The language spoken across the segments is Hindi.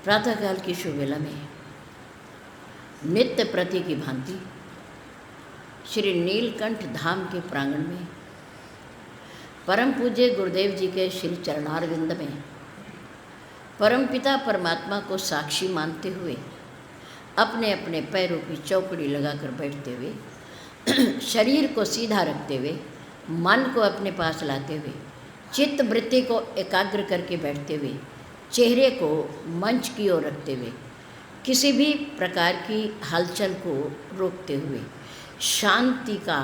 प्रातःकाल की शुभवेला में नित्य प्रति की भांति श्री नीलकंठ धाम के प्रांगण में परम पूज्य गुरुदेव जी के श्री चरणारविंद में परमपिता परमात्मा को साक्षी मानते हुए अपने अपने पैरों की चौकड़ी लगाकर बैठते हुए शरीर को सीधा रखते हुए मन को अपने पास लाते हुए चित्त वृत्ति को एकाग्र करके बैठते हुए चेहरे को मंच की ओर रखते हुए किसी भी प्रकार की हलचल को रोकते हुए शांति का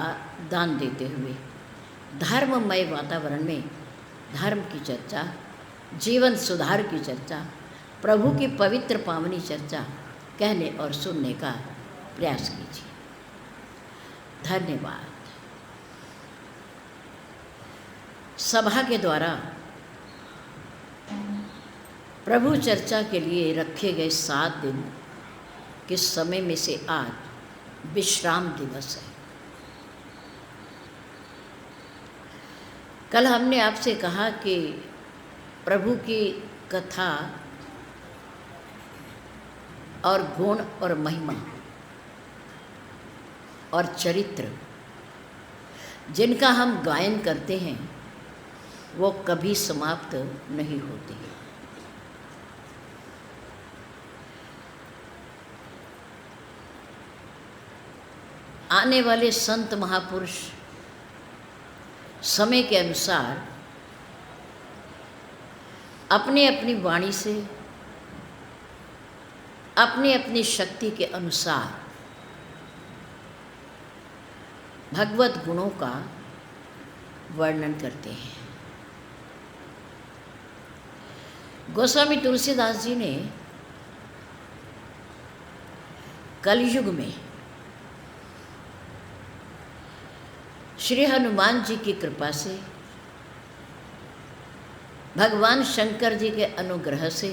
दान देते हुए धर्ममय वातावरण में धर्म की चर्चा, जीवन सुधार की चर्चा, प्रभु की पवित्र पावनी चर्चा कहने और सुनने का प्रयास कीजिए। धन्यवाद। सभा के द्वारा प्रभु चर्चा के लिए रखे गए 7 दिन के समय में से आज विश्राम दिवस है। कल हमने आपसे कहा कि प्रभु की कथा और गुण और महिमा और चरित्र जिनका हम गायन करते हैं वो कभी समाप्त नहीं होती। आने वाले संत महापुरुष समय के अनुसार अपने अपनी वाणी से अपनी अपनी शक्ति के अनुसार भगवत गुणों का वर्णन करते हैं। गोस्वामी तुलसीदास जी ने कलयुग में श्री हनुमान जी की कृपा से, भगवान शंकर जी के अनुग्रह से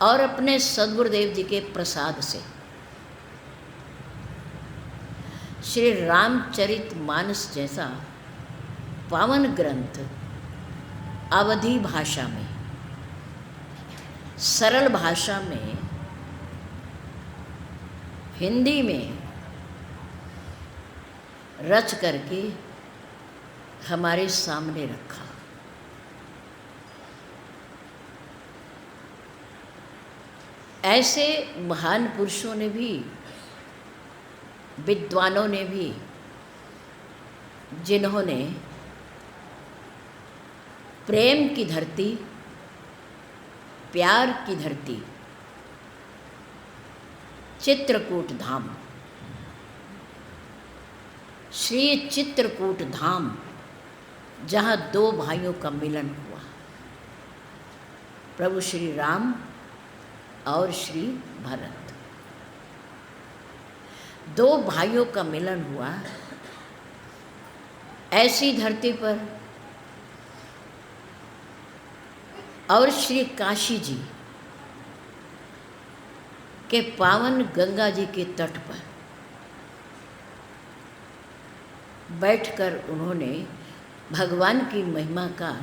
और अपने सद्गुरुदेव जी के प्रसाद से श्री रामचरितमानस जैसा पावन ग्रंथ अवधी भाषा में, सरल भाषा में, हिंदी में रच करके हमारे सामने रखा। ऐसे महान पुरुषों ने भी, विद्वानों ने भी, जिन्होंने प्रेम की धरती, प्यार की धरती चित्रकूट धाम, श्री चित्रकूट धाम, जहाँ 2 भाइयों का मिलन हुआ, प्रभु श्री राम और श्री भरत, 2 भाइयों का मिलन हुआ। ऐसी धरती पर और श्री काशी जी के पावन गंगा जी के तट पर बैठकर उन्होंने भगवान की महिमा का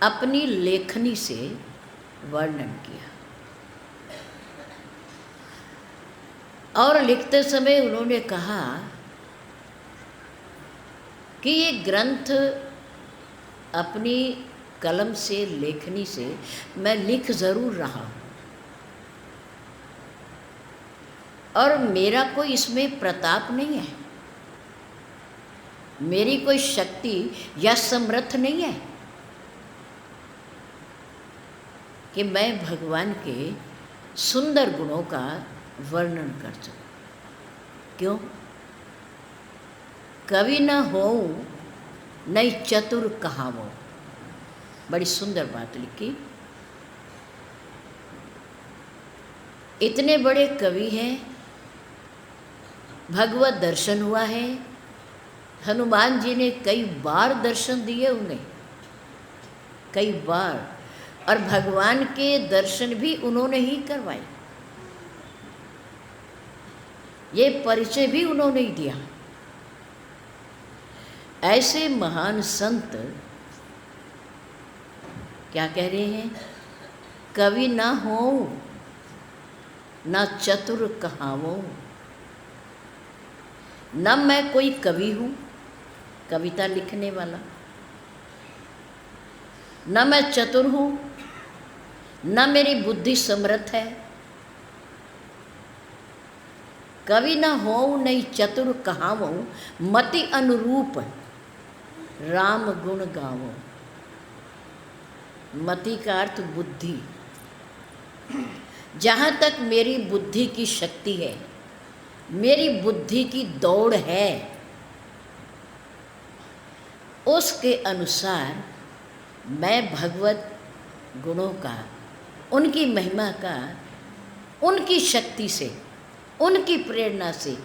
अपनी लेखनी से वर्णन किया और लिखते समय उन्होंने कहा कि ये ग्रंथ अपनी कलम से, लेखनी से मैं लिख ज़रूर रहा हूँ और मेरा कोई इसमें प्रताप नहीं है, मेरी कोई शक्ति या समर्थ नहीं है कि मैं भगवान के सुंदर गुणों का वर्णन कर सकूं। क्यों? कवि न होऊं नहीं चतुर कहावो। बड़ी सुंदर बात लिखी। इतने बड़े कवि हैं, भगवत दर्शन हुआ है, हनुमान जी ने कई बार दर्शन दिए उन्हें, कई बार, और भगवान के दर्शन भी उन्होंने ही करवाए, ये परिचय भी उन्होंने ही दिया। ऐसे महान संत क्या कह रहे हैं कवि न हो न चतुर कहावो। न मैं कोई कवि हूँ, कविता लिखने वाला, न मैं चतुर हूँ, न मेरी बुद्धि समर्थ है। कवि न हो नहीं चतुर कहावो, मति अनुरूप राम गुण गावो। मति का अर्थ बुद्धि। जहाँ तक मेरी बुद्धि की शक्ति है, मेरी बुद्धि की दौड़ है, उसके अनुसार मैं भगवत गुणों का, उनकी महिमा का, उनकी शक्ति से, उनकी प्रेरणा से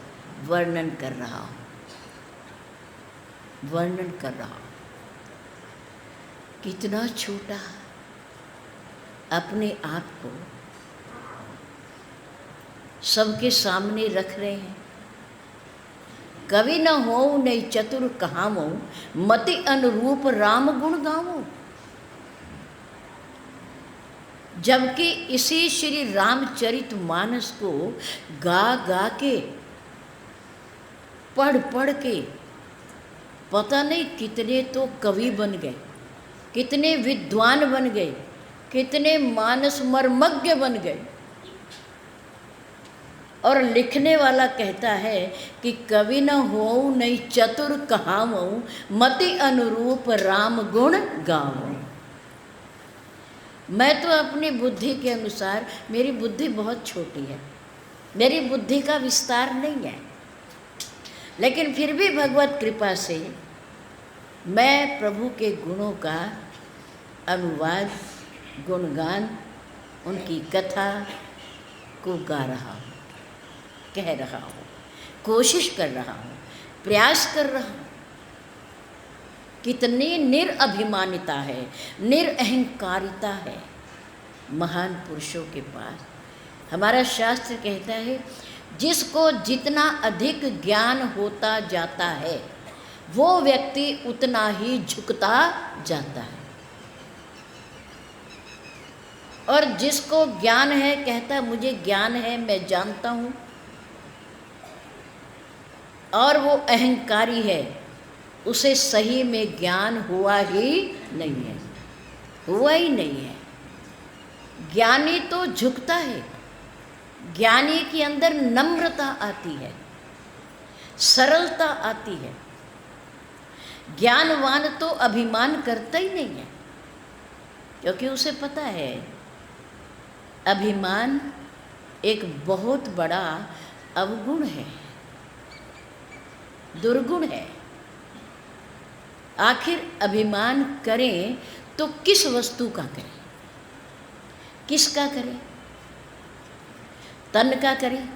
वर्णन कर रहा हूँ, वर्णन कर रहा हूँ। कितना छोटा अपने आप को सबके सामने रख रहे हैं। कवि न हो नहीं चतुर कहावो, मति अनुरूप राम गुण गावो। जबकि इसी श्री रामचरितमानस को गा गा के, पढ़ पढ़ के पता नहीं कितने तो कवि बन गए, कितने विद्वान बन गए, कितने मानस मर्मज्ञ बन गए। और लिखने वाला कहता है कि कवि न हो नहीं चतुर कहावो, मति अनुरूप राम गुण गावो। मैं तो अपनी बुद्धि के अनुसार, मेरी बुद्धि बहुत छोटी है, मेरी बुद्धि का विस्तार नहीं है, लेकिन फिर भी भगवत कृपा से मैं प्रभु के गुणों का अनुवाद, गुणगान, उनकी कथा को गा रहा हूँ, कह रहा हूँ, कोशिश कर रहा हूँ, प्रयास कर रहा हूँ। कितनी निरअभिमानिता है, निरअहंकारिता है महान पुरुषों के पास। हमारा शास्त्र कहता है, जिसको जितना अधिक ज्ञान होता जाता है, वो व्यक्ति उतना ही झुकता जाता है। और जिसको ज्ञान है, कहता मुझे ज्ञान है, मैं जानता हूँ, और वो अहंकारी है, उसे सही में ज्ञान हुआ ही नहीं है, हुआ ही नहीं है। ज्ञानी तो झुकता है, ज्ञानी के अंदर नम्रता आती है, सरलता आती है। ज्ञानवान तो अभिमान करता ही नहीं है, क्योंकि उसे पता है अभिमान एक बहुत बड़ा अवगुण है, दुर्गुण है। आखिर अभिमान करें तो किस वस्तु का करें, किसका करें? तन का करें,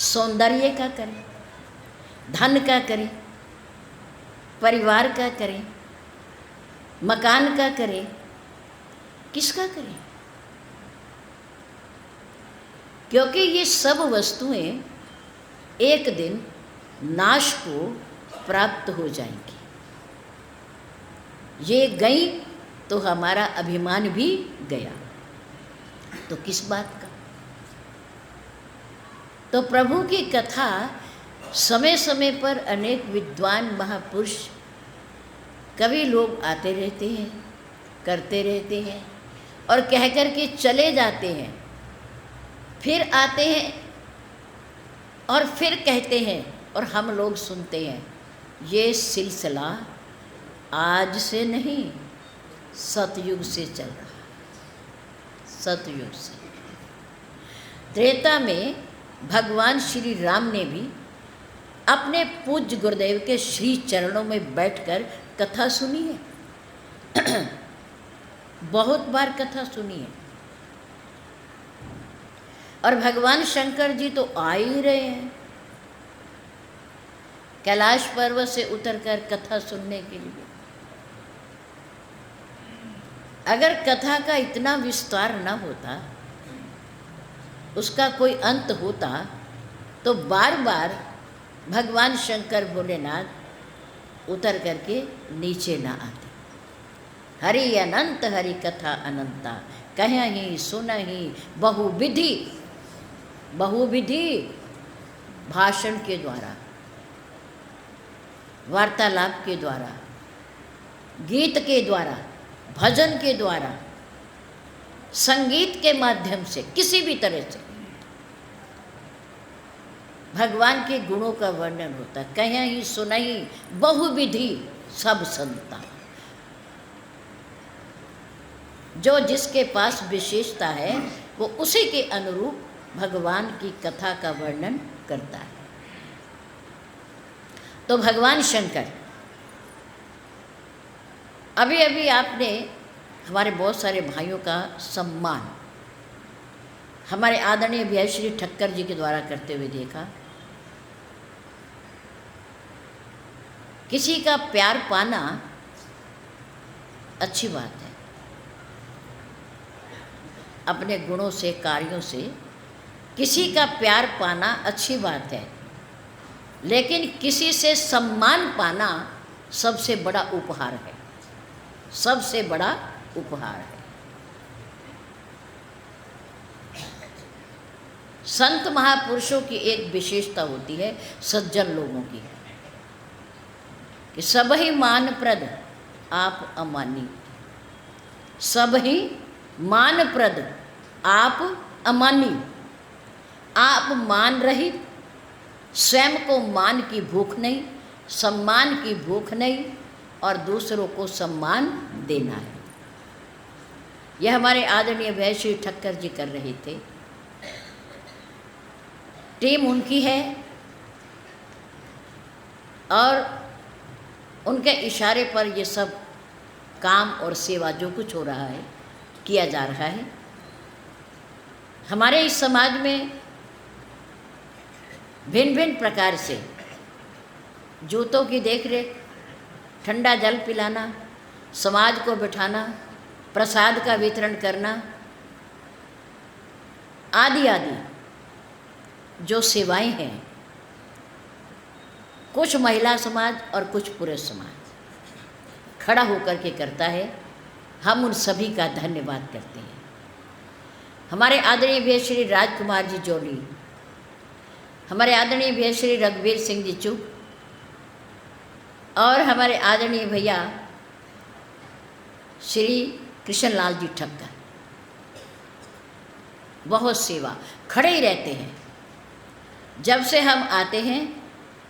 सौंदर्य का करें, धन का करें, परिवार का करें, मकान का करें, किसका करें? क्योंकि ये सब वस्तुएं एक दिन नाश को प्राप्त हो जाएंगी। ये गई तो हमारा अभिमान भी गया, तो किस बात का? तो प्रभु की कथा समय समय पर अनेक विद्वान महापुरुष, कवि लोग आते रहते हैं, करते रहते हैं, और कह कर के चले जाते हैं, फिर आते हैं और फिर कहते हैं, और हम लोग सुनते हैं। ये सिलसिला आज से नहीं, सतयुग से चल रहा, सतयुग से। त्रेता में भगवान श्री राम ने भी अपने पूज्य गुरुदेव के श्री चरणों में बैठकर कथा सुनी है। बहुत बार कथा सुनी है। और भगवान शंकर जी तो आ ही रहे हैं कैलाश पर्वत से उतरकर कथा सुनने के लिए। अगर कथा का इतना विस्तार न होता, उसका कोई अंत होता, तो बार बार भगवान शंकर भोलेनाथ उतर करके नीचे ना आते। हरि अनंत हरि कथा अनंता, कहीं सुनहि बहुविधि। बहुविधि भाषण के द्वारा, वार्तालाप के द्वारा, गीत के द्वारा, भजन के द्वारा, संगीत के माध्यम से, किसी भी तरह से भगवान के गुणों का वर्णन होता है। कहीं सुनहि बहुविधि सब संता। जो जिसके पास विशेषता है वो उसी के अनुरूप भगवान की कथा का वर्णन करता है। तो भगवान शंकर, अभी अभी आपने हमारे बहुत सारे भाइयों का सम्मान हमारे आदरणीय भैया श्री ठक्कर जी के द्वारा करते हुए देखा। किसी का प्यार पाना अच्छी बात है, अपने गुणों से, कार्यों से किसी का प्यार पाना अच्छी बात है, लेकिन किसी से सम्मान पाना सबसे बड़ा उपहार है, सबसे बड़ा उपहार है। संत महापुरुषों की एक विशेषता होती है सज्जन लोगों की, कि सब ही मानप्रद आप अमानी। सब ही मानप्रद आप अमानी। आप मान रहित, स्वयं को मान की भूख नहीं, सम्मान की भूख नहीं, और दूसरों को सम्मान देना है। यह हमारे आदरणीय भैया श्री ठक्कर जी कर रहे थे। टीम उनकी है और उनके इशारे पर ये सब काम और सेवा जो कुछ हो रहा है किया जा रहा है। हमारे इस समाज में भिन्न भिन्न प्रकार से जूतों की देखरेख, ठंडा जल पिलाना, समाज को बिठाना, प्रसाद का वितरण करना आदि आदि जो सेवाएं हैं, कुछ महिला समाज और कुछ पुरुष समाज खड़ा होकर के करता है। हम उन सभी का धन्यवाद करते हैं। हमारे आदरणीय भैया श्री राजकुमार जी जोली, हमारे आदरणीय भैया श्री रघुवीर सिंह जी चुग, और हमारे आदरणीय भैया श्री कृष्णलाल जी ठक्कर, बहुत सेवा खड़े ही रहते हैं। जब से हम आते हैं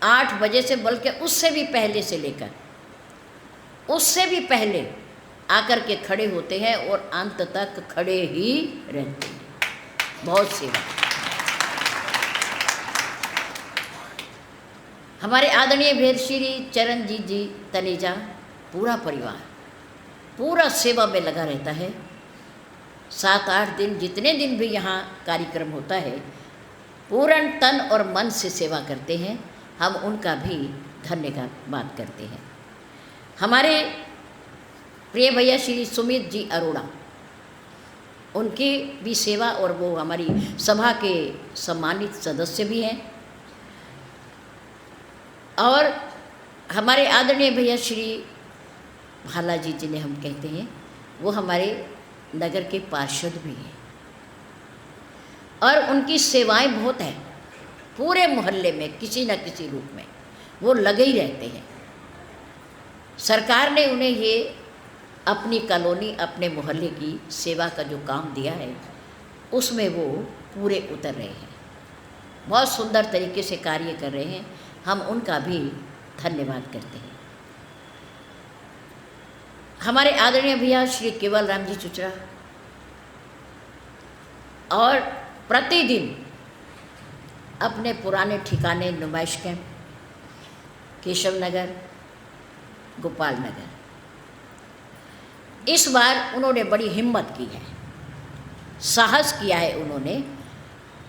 8 बजे से, बल्कि उससे भी पहले से लेकर, उससे भी पहले आकर के खड़े होते हैं और अंत तक खड़े ही रहते हैं। बहुत सेवा। हमारे आदरणीय भेद श्री चरणजीत जी तनेजा, पूरा परिवार पूरा सेवा में लगा रहता है। 7-8 दिन, जितने दिन भी यहाँ कार्यक्रम होता है, पूर्ण तन और मन से सेवा करते हैं। हम उनका भी धन्यवाद करते हैं। हमारे प्रिय भैया श्री सुमित जी अरोड़ा, उनकी भी सेवा, और वो हमारी सभा के सम्मानित सदस्य भी हैं। और हमारे आदरणीय भैया श्री भालाजी जिन्हें हम कहते हैं, वो हमारे नगर के पार्षद भी हैं, और उनकी सेवाएं बहुत हैं। पूरे मोहल्ले में किसी न किसी रूप में वो लगे ही रहते हैं। सरकार ने उन्हें ये अपनी कॉलोनी, अपने मोहल्ले की सेवा का जो काम दिया है, उसमें वो पूरे उतर रहे हैं। बहुत सुंदर तरीके से कार्य कर रहे हैं। हम उनका भी धन्यवाद करते हैं। हमारे आदरणीय भैया श्री केवल राम जी चुचरा, और प्रतिदिन अपने पुराने ठिकाने नुमाइश कैंप, केशव नगर, गोपाल नगर, इस बार उन्होंने बड़ी हिम्मत की है, साहस किया है उन्होंने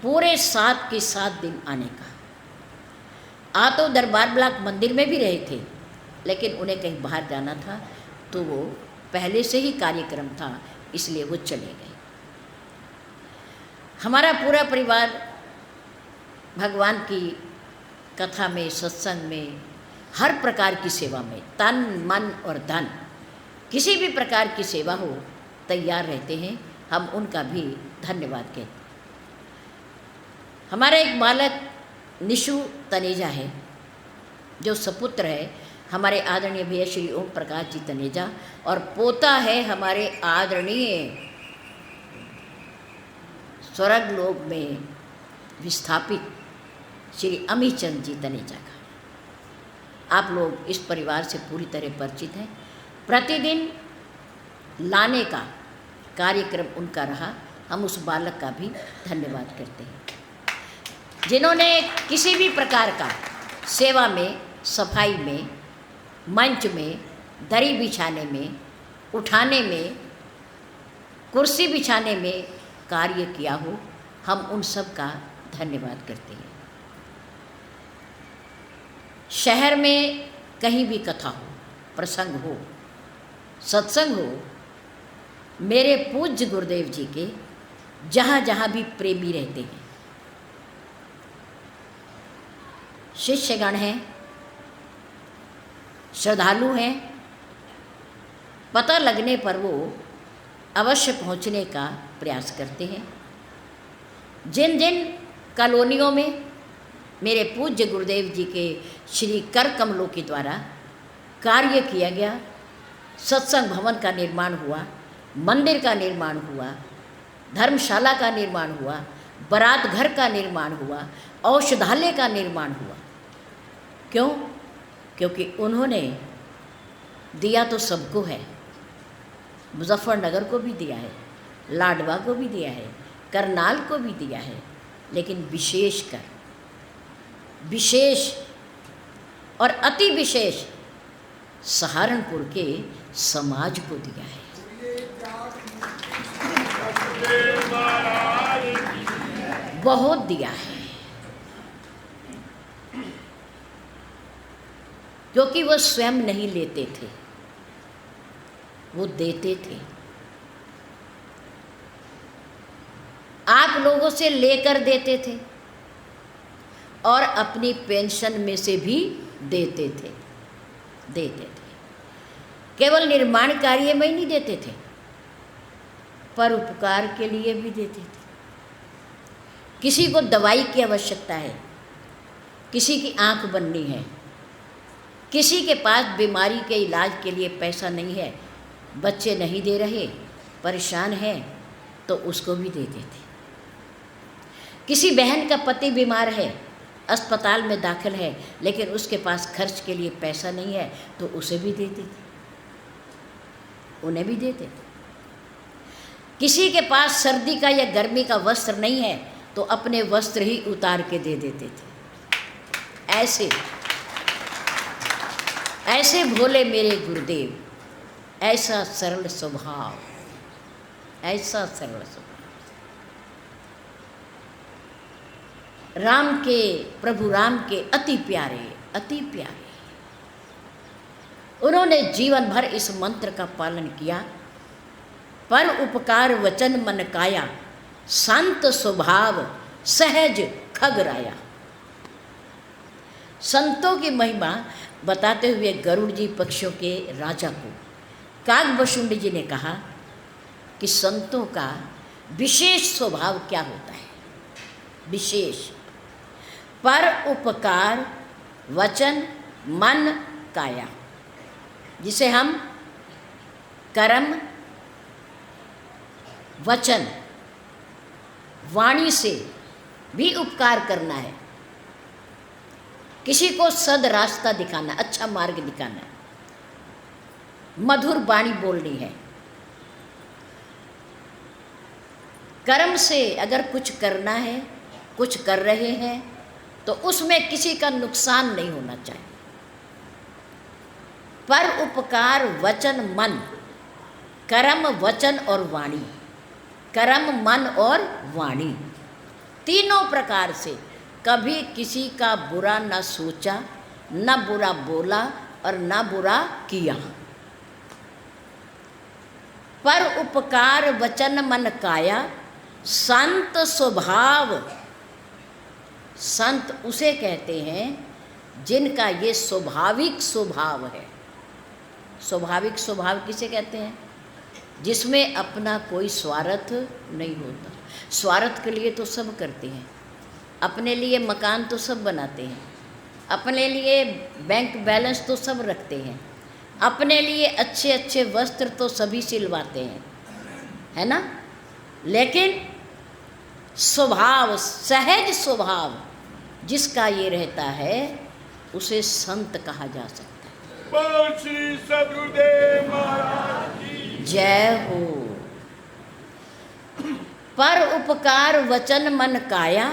पूरे 7 के 7 दिन आने का। आ तो दरबार ब्लॉक मंदिर में भी रहे थे, लेकिन उन्हें कहीं बाहर जाना था, तो वो पहले से ही कार्यक्रम था, इसलिए वो चले गए। हमारा पूरा परिवार भगवान की कथा में, सत्संग में, हर प्रकार की सेवा में तन, मन और धन किसी भी प्रकार की सेवा हो तैयार रहते हैं, हम उनका भी धन्यवाद कहते हैं। हमारा एक बालक निशु तनेजा है, जो सपुत्र है हमारे आदरणीय भैया श्री ओम प्रकाश जी तनेजा, और पोता है हमारे आदरणीय स्वर्ग लोक में विस्थापित श्री अमीचंद जी तनेजा का। आप लोग इस परिवार से पूरी तरह परिचित हैं। प्रतिदिन लाने का कार्यक्रम उनका रहा, हम उस बालक का भी धन्यवाद करते हैं, जिन्होंने किसी भी प्रकार का सेवा में, सफाई में, मंच में, दरी बिछाने में, उठाने में, कुर्सी बिछाने में कार्य किया हो, हम उन सब का धन्यवाद करते हैं। शहर में कहीं भी कथा हो, प्रसंग हो, सत्संग हो, मेरे पूज्य गुरुदेव जी के जहाँ जहाँ भी प्रेमी रहते हैं, शिष्यगण हैं, श्रद्धालु हैं, पता लगने पर वो अवश्य पहुँचने का प्रयास करते हैं। जिन जिन कॉलोनियों में मेरे पूज्य गुरुदेव जी के श्री कर कमलों के द्वारा कार्य किया गया, सत्संग भवन का निर्माण हुआ, मंदिर का निर्माण हुआ, धर्मशाला का निर्माण हुआ, बारात घर का निर्माण हुआ, औषधालय का निर्माण हुआ। क्यों? क्योंकि उन्होंने दिया तो सबको है, मुजफ्फरनगर को भी दिया है, लाडवा को भी दिया है, करनाल को भी दिया है, लेकिन विशेष और अति विशेष सहारनपुर के समाज को दिया है। बहुत दिया है, क्योंकि वो स्वयं नहीं लेते थे, वो देते थे। आप लोगों से लेकर देते थे और अपनी पेंशन में से भी देते थे। केवल निर्माण कार्य में ही नहीं देते थे, पर उपकार के लिए भी देते थे। किसी को दवाई की आवश्यकता है, किसी की आंख बननी है, किसी के पास बीमारी के इलाज के लिए पैसा नहीं है, बच्चे नहीं दे रहे, परेशान है, तो उसको भी देते थे। किसी बहन का पति बीमार है, अस्पताल में दाखिल है, लेकिन उसके पास खर्च के लिए पैसा नहीं है, तो उसे भी देते थे, उन्हें भी देते थे। किसी के पास सर्दी का या गर्मी का वस्त्र नहीं है, तो अपने वस्त्र ही उतार के दे देते थे। ऐसे भोले मेरे गुरुदेव, ऐसा सरल स्वभाव, ऐसा सरल स्वभाव। राम के, प्रभु राम के अति प्यारे। उन्होंने जीवन भर इस मंत्र का पालन किया। पर उपकार वचन मन काया, शांत स्वभाव सहज खगराया। संतों की महिमा बताते हुए गरुड़ जी पक्षियों के राजा को कागभूषुंड जी ने कहा कि संतों का विशेष स्वभाव क्या होता है। विशेष पर उपकार वचन मन काया, जिसे हम कर्म वचन वाणी से भी उपकार करना है, किसी को सद रास्ता दिखाना, अच्छा मार्ग दिखाना, मधुर वाणी बोलनी है। कर्म से अगर कुछ करना है, कुछ कर रहे हैं, तो उसमें किसी का नुकसान नहीं होना चाहिए। पर उपकार वचन मन, कर्म वचन और वाणी, कर्म मन और वाणी, तीनों प्रकार से कभी किसी का बुरा न सोचा, न बुरा बोला और न बुरा किया। पर उपकार वचन मन काया, संत स्वभाव। संत उसे कहते हैं जिनका ये स्वाभाविक स्वभाव है। स्वाभाविक स्वभाव किसे कहते हैं? जिसमें अपना कोई स्वार्थ नहीं होता। स्वार्थ के लिए तो सब करते हैं, अपने लिए मकान तो सब बनाते हैं, अपने लिए बैंक बैलेंस तो सब रखते हैं, अपने लिए अच्छे अच्छे वस्त्र तो सभी सिलवाते हैं, है ना। लेकिन स्वभाव, सहज स्वभाव जिसका ये रहता है, उसे संत कहा जा सकता है। बोल श्री सद्गुरुदेव महाराज की जय हो। पर उपकार वचन मन काया,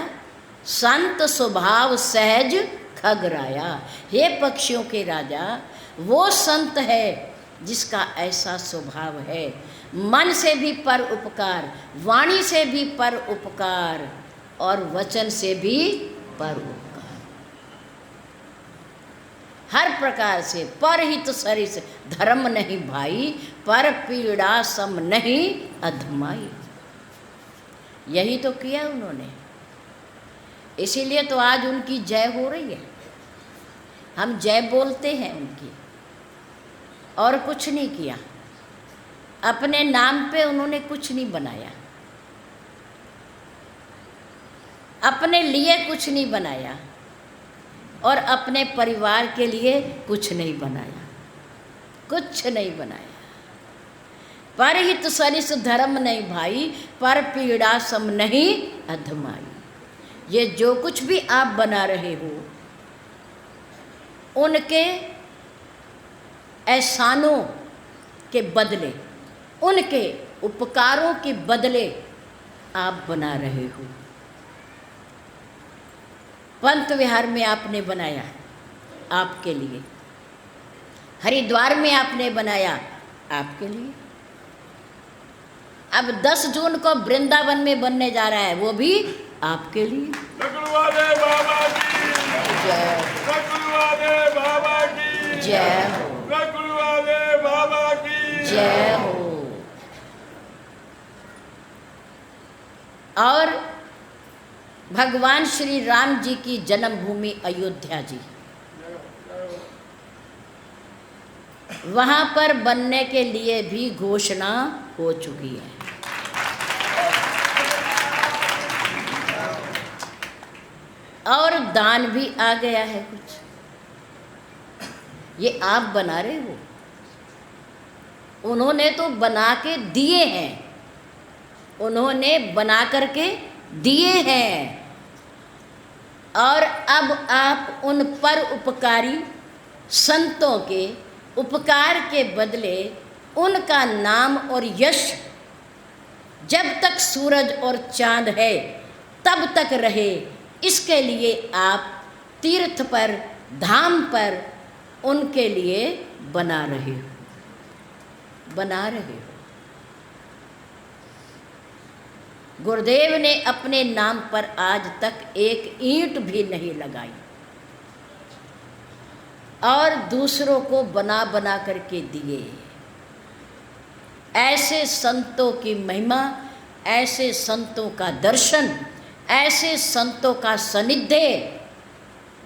संत स्वभाव सहज खगराया। हे पक्षियों के राजा, वो संत है जिसका ऐसा स्वभाव है, मन से भी पर उपकार, वाणी से भी पर उपकार और वचन से भी पर उपकार, हर प्रकार से। परहित सरिस धर्म नहीं भाई, पर पीड़ा सम नहीं अधमाई। यही तो किया उन्होंने, इसीलिए तो आज उनकी जय हो रही है। हम जय बोलते हैं उनकी, और कुछ नहीं किया। अपने नाम पे उन्होंने कुछ नहीं बनाया, अपने लिए कुछ नहीं बनाया, और अपने परिवार के लिए कुछ नहीं बनाया, कुछ नहीं बनाया। परहित सरिस धर्म नहीं भाई, पर पीड़ा सम नहीं अधमाई। ये जो कुछ भी आप बना रहे हो, उनके एहसानों के बदले, उनके उपकारों के बदले आप बना रहे हो। पंत विहार में आपने बनाया आपके लिए, हरिद्वार में आपने बनाया आपके लिए, अब 10 जून को वृंदावन में बनने जा रहा है, वो भी आपके लिए। सद्गुरुदेव बाबा की जय, सद्गुरुदेव बाबा की जय हो, सद्गुरुदेव बाबा की जय हो। और भगवान श्री राम जी की जन्मभूमि अयोध्या जी, वहाँ पर बनने के लिए भी घोषणा हो चुकी है। और दान भी आ गया है कुछ, ये आप बना रहे हो, उन्होंने तो बना के दिए हैं, उन्होंने बना करके दिए हैं। और अब आप उन पर उपकारी संतों के उपकार के बदले उनका नाम और यश जब तक सूरज और चांद है तब तक रहे, इसके लिए आप तीर्थ पर, धाम पर उनके लिए बना रहे हो, बना रहे हो। गुरुदेव ने अपने नाम पर आज तक एक ईंट भी नहीं लगाई, और दूसरों को बना बना करके दिए। ऐसे संतों की महिमा, ऐसे संतों का दर्शन, ऐसे संतों का सानिध्य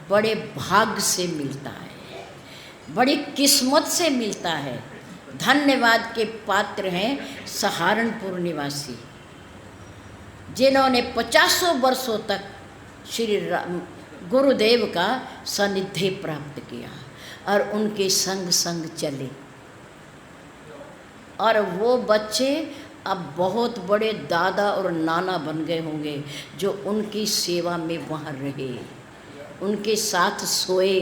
बड़े भाग्य से मिलता है, बड़ी किस्मत से मिलता है। धन्यवाद के पात्र हैं सहारनपुर निवासी, जिन्होंने 50 वर्षों तक श्री गुरुदेव का सानिध्य प्राप्त किया और उनके संग संग चले। और वो बच्चे अब बहुत बड़े दादा और नाना बन गए होंगे, जो उनकी सेवा में वहाँ रहे, उनके साथ सोए,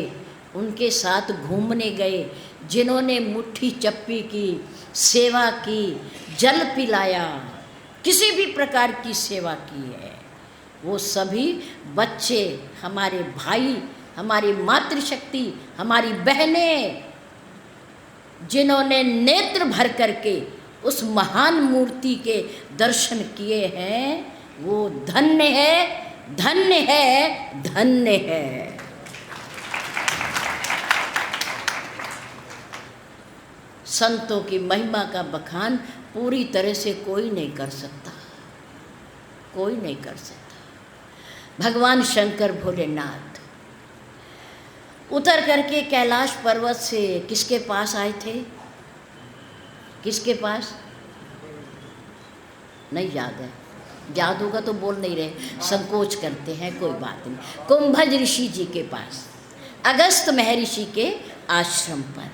उनके साथ घूमने गए, जिन्होंने मुट्ठी चप्पी की, सेवा की, जल पिलाया, किसी भी प्रकार की सेवा की है। वो सभी बच्चे, हमारे भाई, हमारी मातृशक्ति, हमारी बहनें, जिन्होंने नेत्र भर करके उस महान मूर्ति के दर्शन किए हैं, वो धन्य है, धन्य है, धन्य है। संतों की महिमा का बखान पूरी तरह से कोई नहीं कर सकता, कोई नहीं कर सकता। भगवान शंकर भोलेनाथ उतर करके कैलाश पर्वत से किसके पास आए थे? किसके पास? नहीं याद है, याद होगा तो बोल नहीं रहे, संकोच करते हैं, कोई बात नहीं। कुंभज ऋषि जी के पास, अगस्त महर्षि के आश्रम पर।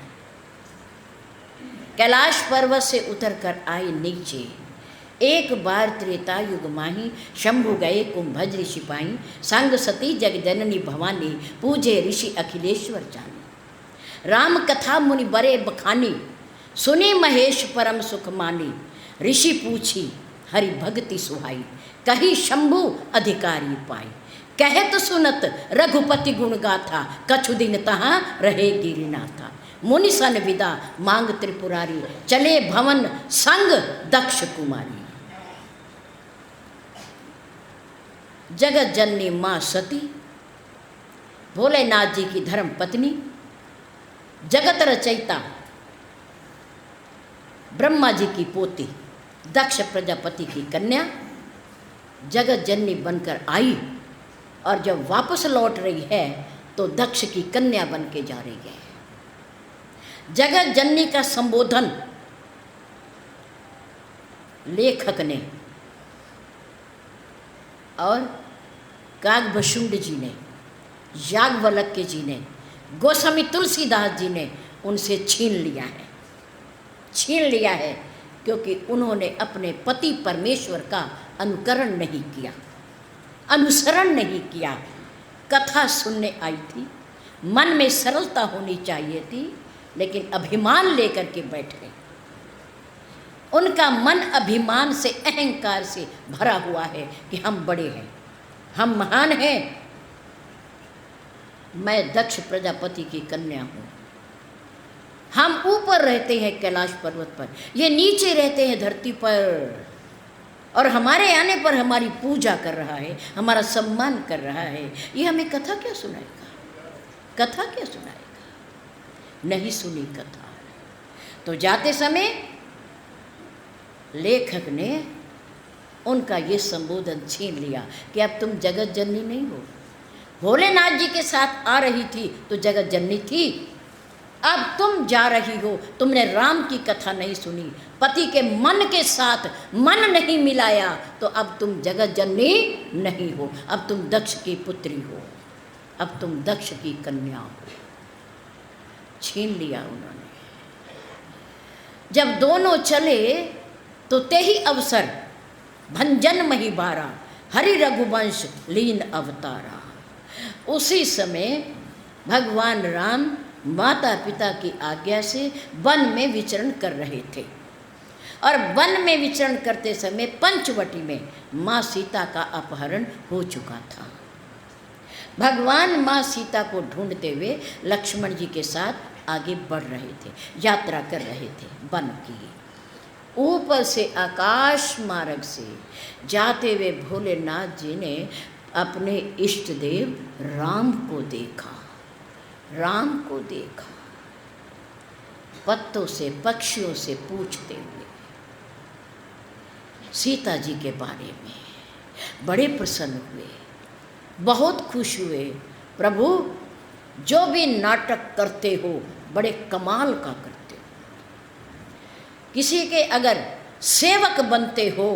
कैलाश पर्वत से उतरकर आए नीचे, एक बार त्रेता युग माही, शंभु गए कुंभज ऋषि पाई, संग सती जगजननी भवानी, पूजे ऋषि अखिलेश्वर जानी। राम कथा मुनि बरे बखानी, सुनी महेश परम सुख मानी। ऋषि पूछी हरि भक्ति सुहाई, कही शंभु अधिकारी पाई। कहत सुनत रघुपति गुण गाथा, कछु दिन तहाँ रहे गिरिनाथा। मुनि सन विदा मांग त्रिपुरारी, चले भवन संग दक्ष कुमारी। जगत जननी माँ सती, भोलेनाथ जी की धर्म पत्नी, जगत रचयिता ब्रह्मा जी की पोती, दक्ष प्रजापति की कन्या, जगत जननी बनकर आई और जब वापस लौट रही है तो दक्ष की कन्या बन के जा रही है। जगत जननी का संबोधन लेखक ने और कागभशुंड जी ने, याज्ञवल्क्य जी ने, गोस्वामी तुलसीदास जी ने उनसे छीन लिया है, क्योंकि उन्होंने अपने पति परमेश्वर का अनुकरण नहीं किया, अनुसरण नहीं किया। कथा सुनने आई थी, मन में सरलता होनी चाहिए थी, लेकिन अभिमान लेकर के बैठ गए। उनका मन अभिमान से, अहंकार से भरा हुआ है कि हम बड़े हैं, हम महान हैं, मैं दक्ष प्रजापति की कन्या हूँ। हम ऊपर रहते हैं कैलाश पर्वत पर, ये नीचे रहते हैं धरती पर, और हमारे आने पर हमारी पूजा कर रहा है, हमारा सम्मान कर रहा है। ये हमें कथा क्या सुनाएगा? कथा क्या सुनाएगा? नहीं सुनी कथा। तो जाते समय लेखक ने उनका ये संबोधन छीन लिया कि अब तुम जगत जननी नहीं हो। भोलेनाथ जी के साथ आ रही थी तो जगत जननी थी, अब तुम जा रही हो, तुमने राम की कथा नहीं सुनी, पति के मन के साथ मन नहीं मिलाया, तो अब तुम जगत जननी नहीं हो, अब तुम दक्ष की पुत्री हो, अब तुम दक्ष की कन्या हो। छीन लिया उन्होंने। जब दोनों चले तो तेहि अवसर भंजन महिबारा, हरि रघुवंश लीन अवतारा। उसी समय भगवान राम माता पिता की आज्ञा से वन में विचरण कर रहे थे, और वन में विचरण करते समय पंचवटी में माँ सीता का अपहरण हो चुका था। भगवान माँ सीता को ढूंढते हुए लक्ष्मण जी के साथ आगे बढ़ रहे थे, यात्रा कर रहे थे वन की। ऊपर से आकाश मार्ग से जाते हुए भोलेनाथ जी ने अपने इष्ट देव राम को देखा, राम को देखा, पत्तों से पक्षियों से पूछते हुए सीता जी के बारे में बड़े प्रसन्न हुए, बहुत खुश हुए। प्रभु, जो भी नाटक करते हो बड़े कमाल का करते हो। किसी के अगर सेवक बनते हो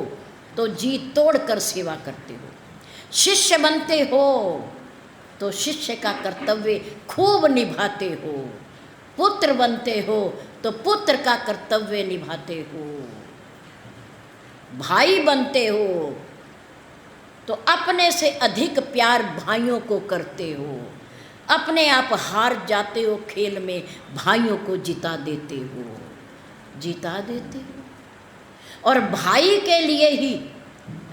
तो जी तोड़कर सेवा करते हो, शिष्य बनते हो तो शिष्य का कर्तव्य खूब निभाते हो, पुत्र बनते हो तो पुत्र का कर्तव्य निभाते हो, भाई बनते हो तो अपने से अधिक प्यार भाइयों को करते हो, अपने आप हार जाते हो खेल में, भाइयों को जिता देते हो, जिता देते हो। और भाई के लिए ही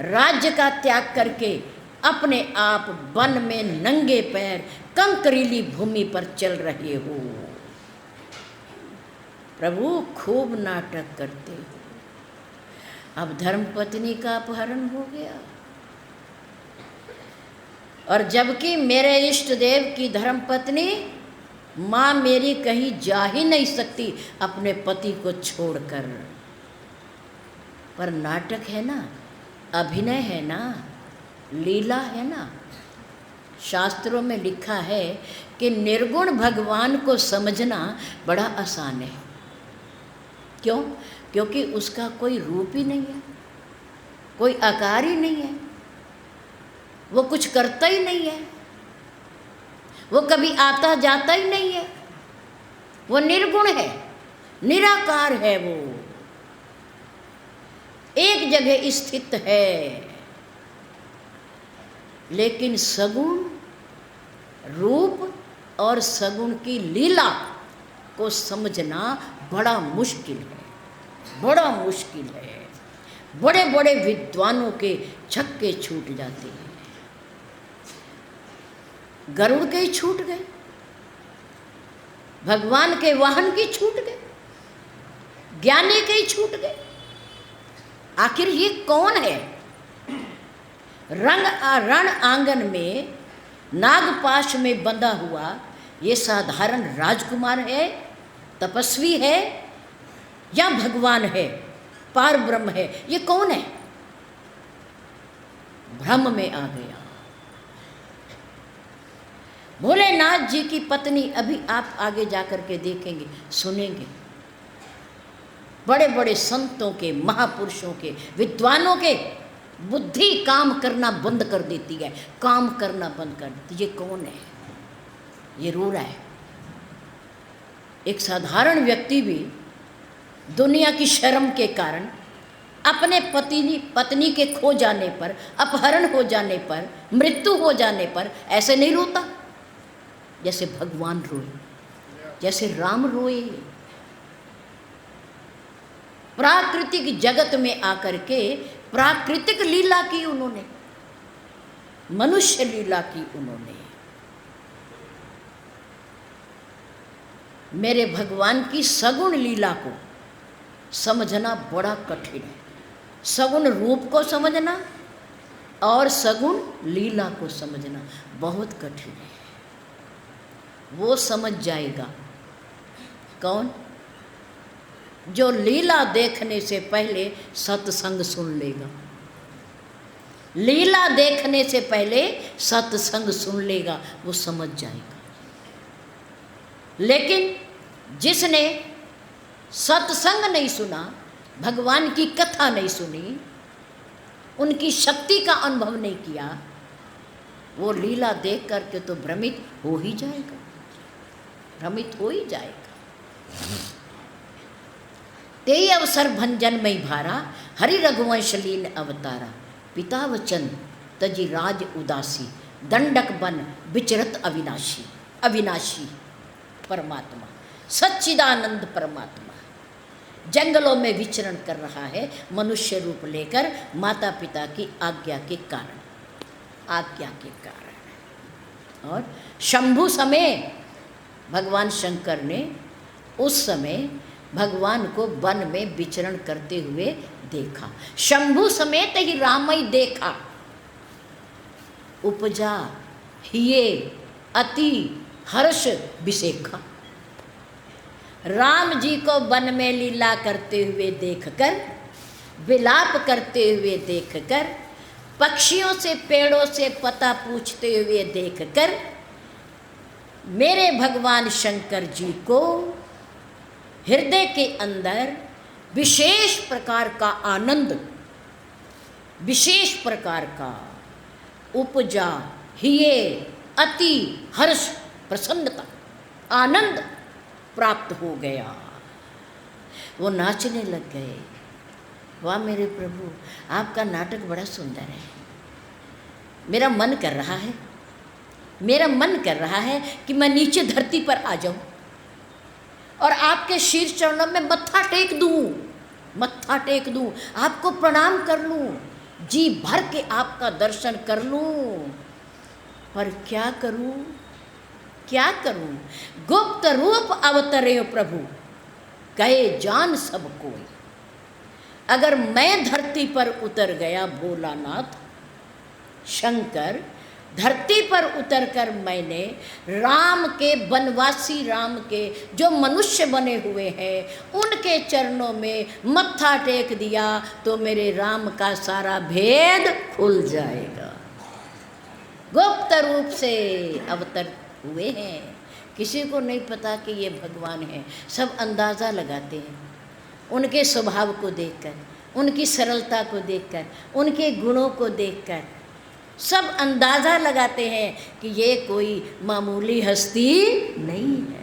राज्य का त्याग करके अपने आप वन में नंगे पैर कंकरीली भूमि पर चल रहे हो। प्रभु, खूब नाटक करते हो। अब धर्मपत्नी का अपहरण हो गया, और जबकि मेरे इष्ट देव की धर्मपत्नी माँ मेरी कहीं जा ही नहीं सकती अपने पति को छोड़कर। पर नाटक है ना, अभिनय है ना, लीला है ना। शास्त्रों में लिखा है कि निर्गुण भगवान को समझना बड़ा आसान है। क्यों? क्योंकि उसका कोई रूप ही नहीं है, कोई आकार ही नहीं है, वो कुछ करता ही नहीं है, वो कभी आता जाता ही नहीं है, वो निर्गुण है, निराकार है, वो एक जगह स्थित है। लेकिन सगुण रूप और सगुण की लीला को समझना बड़ा मुश्किल है, बड़ा मुश्किल है। बड़े बड़े विद्वानों के छक्के छूट जाते हैं। गरुड़ के ही छूट गए, भगवान के वाहन की छूट गए, ज्ञानी के ही छूट गए। आखिर ये कौन है? रण आंगन में नागपाश में बंधा हुआ ये साधारण राजकुमार है, तपस्वी है, या भगवान है, पार ब्रह्म है? ये कौन है? भ्रम में आ गया। भोलेनाथ जी की पत्नी, अभी आप आगे जाकर के देखेंगे, सुनेंगे, बड़े बड़े संतों के, महापुरुषों के, विद्वानों के बुद्धि काम करना बंद कर देती है, काम करना बंद कर देती। ये कौन है? ये रो रहा है। एक साधारण व्यक्ति भी दुनिया की शर्म के कारण, अपने पत्नी के खो जाने पर, अपहरण हो जाने पर, मृत्यु हो जाने पर ऐसे नहीं रोता जैसे भगवान रोए, जैसे राम रोए। प्राकृतिक जगत में आकर के प्राकृतिक लीला की उन्होंने, मनुष्य लीला की उन्होंने। मेरे भगवान की सगुण लीला को समझना बड़ा कठिन है। सगुण रूप को समझना और सगुण लीला को समझना बहुत कठिन है। वो समझ जाएगा कौन? जो लीला देखने से पहले सत्संग सुन लेगा। लीला देखने से पहले सत्संग सुन लेगा, वो समझ जाएगा। लेकिन जिसने सत्संग नहीं सुना, भगवान की कथा नहीं सुनी, उनकी शक्ति का अनुभव नहीं किया, वो लीला देख करके तो भ्रमित हो ही जाएगा, भ्रमित हो ही जाएगा। तेई अवसर भंजन मई भारा, हरि रघुवंश लीन अवतारा। पिता वचन तजी राज उदासी, दंडक बन विचरत अविनाशी। अविनाशी परमात्मा, सच्चिदानंद परमात्मा जंगलों में विचरण कर रहा है, मनुष्य रूप लेकर, माता पिता की आज्ञा के कारण, आज्ञा के कारण। और शंभु समय भगवान शंकर ने उस समय भगवान को वन में विचरण करते हुए देखा। शंभु समेत ही रामई देखा, उपजा हिये अति हर्ष विशेखा। राम जी को वन में लीला करते हुए देखकर, विलाप करते हुए देखकर, पक्षियों से पेड़ों से पता पूछते हुए देखकर मेरे भगवान शंकर जी को हृदय के अंदर विशेष प्रकार का आनंद, विशेष प्रकार का उपजा हिये अति हर्ष, प्रसन्नता, आनंद प्राप्त हो गया। वो नाचने लग गए। वाह मेरे प्रभु, आपका नाटक बड़ा सुंदर है। मेरा मन कर रहा है, मेरा मन कर रहा है कि मैं नीचे धरती पर आ जाऊं और आपके शीर्ष चरणों में मत्था टेक दूं, मत्था टेक दूं, आपको प्रणाम कर लूं, जी भर के आपका दर्शन कर लूं। पर क्या करूं, क्या करूं? गुप्त रूप अवतरे प्रभु, कहे जान सब कोई। अगर मैं धरती पर उतर गया, भोलानाथ शंकर धरती पर उतरकर मैंने राम के, वनवासी राम के जो मनुष्य बने हुए हैं उनके चरणों में मत्था टेक दिया तो मेरे राम का सारा भेद खुल जाएगा। गुप्त रूप से अवतर हुए हैं, किसी को नहीं पता कि ये भगवान है, सब अंदाज़ा लगाते हैं। उनके स्वभाव को देखकर, उनकी सरलता को देखकर, उनके गुणों को देखकर सब अंदाज़ा लगाते हैं कि ये कोई मामूली हस्ती नहीं है।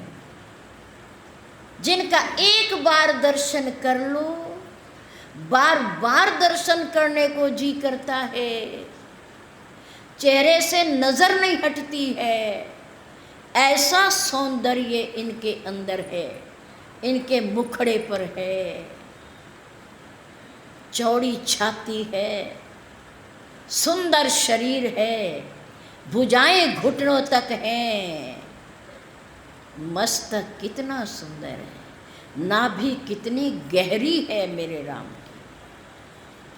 जिनका एक बार दर्शन कर लो, बार बार दर्शन करने को जी करता है, चेहरे से नजर नहीं हटती है। ऐसा सौंदर्य इनके अंदर है, इनके मुखड़े पर है। चौड़ी छाती है, सुंदर शरीर है, भुजाएं घुटनों तक हैं, मस्तक कितना सुंदर है, नाभि कितनी गहरी है मेरे राम की,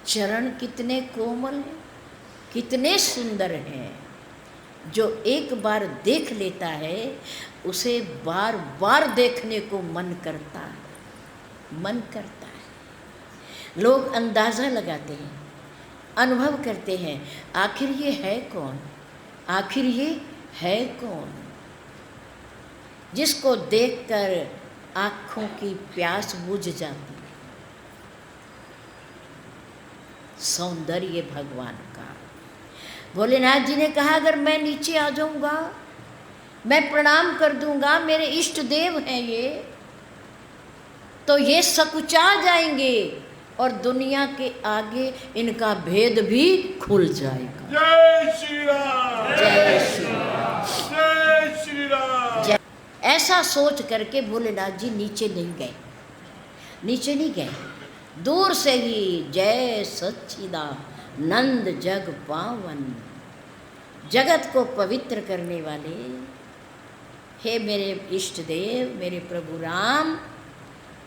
चरण कितने कोमल हैं, कितने सुंदर हैं। जो एक बार देख लेता है उसे बार बार देखने को मन करता है, मन करता है। लोग अंदाज़ा लगाते हैं, अनुभव करते हैं, आखिर ये है कौन, आखिर ये है कौन। जिसको देखकर आँखों की प्यास बुझ जाती है। सौंदर्य भगवान का। भोलेनाथ जी ने कहा अगर मैं नीचे आ जाऊंगा, मैं प्रणाम कर दूंगा, मेरे इष्ट देव हैं ये, तो ये सकुचा जाएंगे और दुनिया के आगे इनका भेद भी खुल जाएगा। जय श्री राम, जय श्री राम, जय श्री राम। ऐसा सोच करके भोलेनाथ जी नीचे नहीं गए, नीचे नहीं गए, दूर से ही जय सच्चिदानंद जग पावन, जगत को पवित्र करने वाले, हे मेरे इष्ट देव, मेरे प्रभु राम,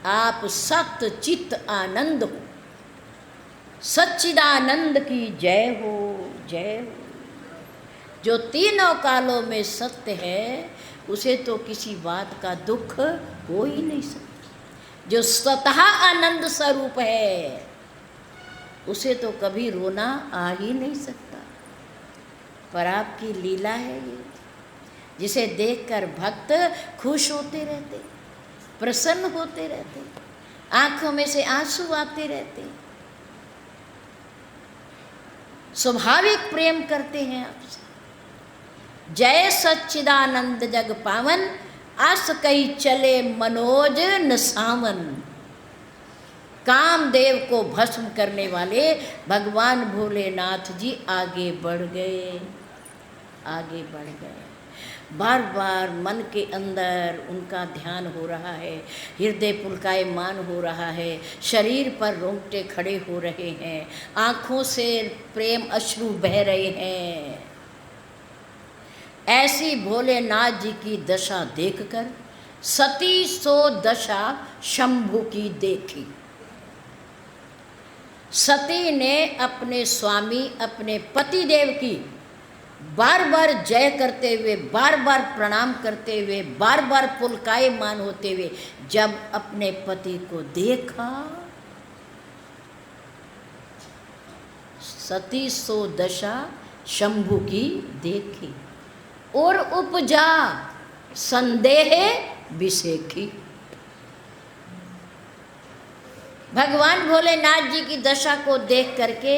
आप सत्य चित्त आनंद हो, सच्चिदानंद की जय हो, जय हो। जो तीनों कालों में सत्य है उसे तो किसी बात का दुख हो ही नहीं सकता। जो स्वतः आनंद स्वरूप है उसे तो कभी रोना आ ही नहीं सकता। पर आपकी लीला है ये, जिसे देखकर भक्त खुश होते रहते, प्रसन्न होते रहते, आंखों में से आंसू आते रहते, स्वाभाविक प्रेम करते हैं आपसे। जय सच्चिदानंद जग पावन, आस कई चले मनोज न सावन। कामदेव को भस्म करने वाले भगवान भोलेनाथ जी आगे बढ़ गए, आगे बढ़ गए। बार बार मन के अंदर उनका ध्यान हो रहा है, हृदय पुलकायमान हो रहा है, शरीर पर रोंगटे खड़े हो रहे हैं, आँखों से प्रेम अश्रु बह रहे हैं। ऐसी भोलेनाथ जी की दशा देखकर सती सो दशा शंभु की देखी। सती ने अपने स्वामी, अपने पति देव की बार बार जय करते हुए, बार बार प्रणाम करते हुए, बार बार पुलकायमान होते हुए जब अपने पति को देखा, सती सो दशा शंभु की देखी और उपजा संदेह विसेखी। भगवान भोलेनाथ जी की दशा को देख करके,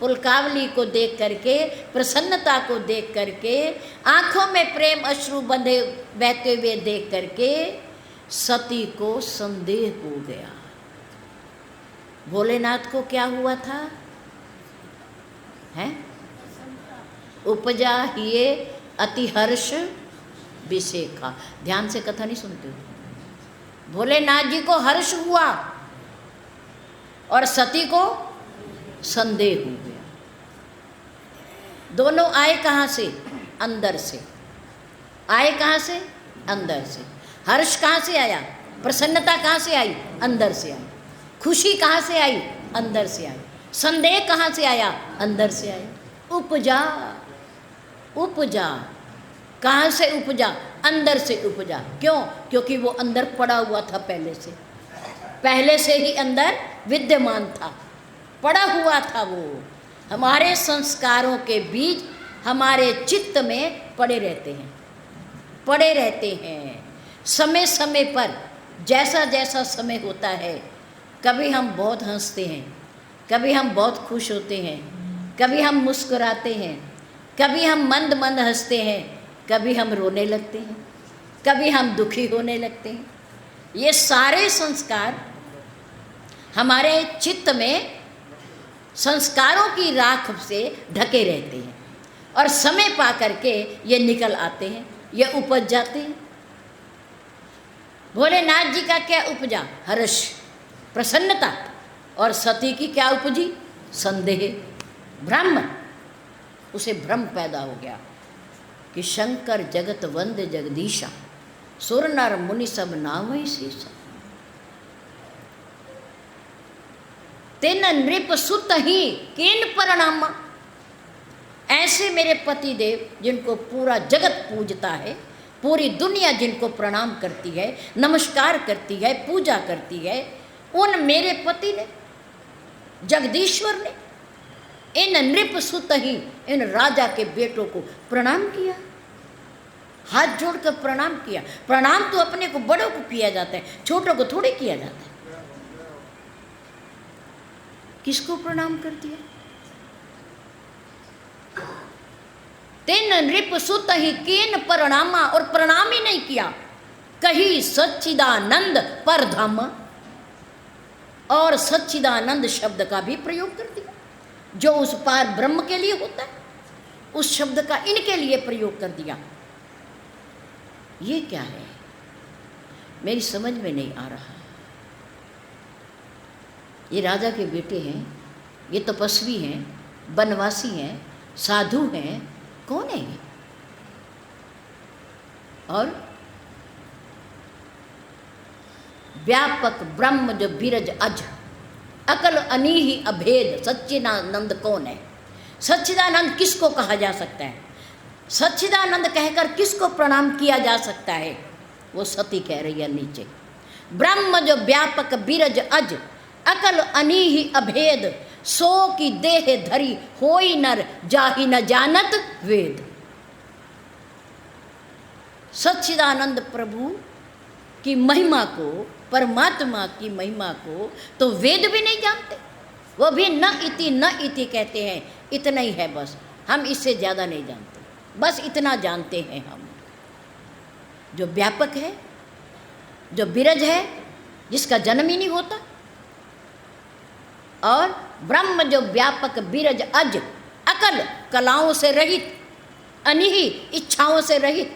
पुलकावली को देख करके, प्रसन्नता को देख करके, आंखों में प्रेम अश्रु बंधे बहते हुए देख करके सती को संदेह हो गया। भोलेनाथ को क्या हुआ था? हैं? उपजा हिये अति हर्ष विसेखा। ध्यान से कथा नहीं सुनते हो। भोलेनाथ जी को हर्ष हुआ और सती को संदेह हो गया। दोनों आए कहाँ से? अंदर से। आए कहाँ से? अंदर से। हर्ष कहाँ से आया? प्रसन्नता कहाँ से आई? अंदर से आई। खुशी कहाँ से आई? अंदर से आई। संदेह कहाँ से आया? अंदर से आया। उपजा, उपजा कहाँ से उपजा? अंदर से उपजा। क्यों? क्योंकि वो अंदर पड़ा हुआ था पहले से ही अंदर विद्यमान था, पड़ा हुआ था। वो हमारे संस्कारों के बीज हमारे चित्त में पड़े रहते हैं, पड़े रहते हैं। समय समय पर जैसा जैसा समय होता है कभी हम बहुत हंसते हैं, कभी हम बहुत खुश होते हैं, कभी हम मुस्कुराते हैं, कभी हम मंद मंद हंसते हैं, कभी हम रोने लगते हैं, कभी हम दुखी होने लगते हैं। ये सारे संस्कार हमारे चित्त में संस्कारों की राख से ढके रहते हैं और समय पा करके ये निकल आते हैं, ये उपज जाते हैं। भोलेनाथ जी का क्या उपजा? हर्ष, प्रसन्नता। और सती की क्या उपजी? संदेह, भ्रम। उसे भ्रम पैदा हो गया कि शंकर जगत वंद जगदीशा, सुर नर मुनि सब नाम ही शेषा। तेन नृप सुत ही केन प्रणामा। ऐसे मेरे पति देव जिनको पूरा जगत पूजता है, पूरी दुनिया जिनको प्रणाम करती है, नमस्कार करती है, पूजा करती है, उन मेरे पति ने, जगदीश्वर ने, इन नृप सुत ही, इन राजा के बेटों को प्रणाम किया, हाथ जोड़कर प्रणाम किया। प्रणाम तो अपने को बड़ों को किया जाता है, छोटों को थोड़े किया जाता है। किसको प्रणाम कर दिया? तेन नृप सुत ही केन प्रणामा, और प्रणाम ही नहीं किया, कही सच्चिदानंद परधामा। और सच्चिदानंद शब्द का भी प्रयोग कर दिया, जो उस पार ब्रह्म के लिए होता है, उस शब्द का इनके लिए प्रयोग कर दिया। ये क्या है? मेरी समझ में नहीं आ रहा। ये राजा के बेटे हैं, ये तपस्वी हैं, वनवासी हैं, साधु हैं, कौन है ये? और व्यापक ब्रह्म जो बीरज अज, अकल अनीहि अभेद सच्चिदानंद कौन है? सच्चिदानंद किसको कहा जा सकता है? सच्चिदानंद कहकर किसको प्रणाम किया जा सकता है? वो सती कह रही है नीचे। ब्रह्म जो व्यापक बीरज अज, अकल अनीहि अभेद, सो की देह धरी होई नर, जाहि न जानत वेद। सच्चिदानंद प्रभु की महिमा को, परमात्मा की महिमा को तो वेद भी नहीं जानते, वो भी न इति कहते हैं। इतना ही है बस, हम इससे ज़्यादा नहीं जानते, बस इतना जानते हैं हम। जो व्यापक है, जो बिरज है, जिसका जन्म ही नहीं होता, और ब्रह्म जो व्यापक बिरज अज, अकल कलाओं से रहित, अनिहि इच्छाओं से रहित,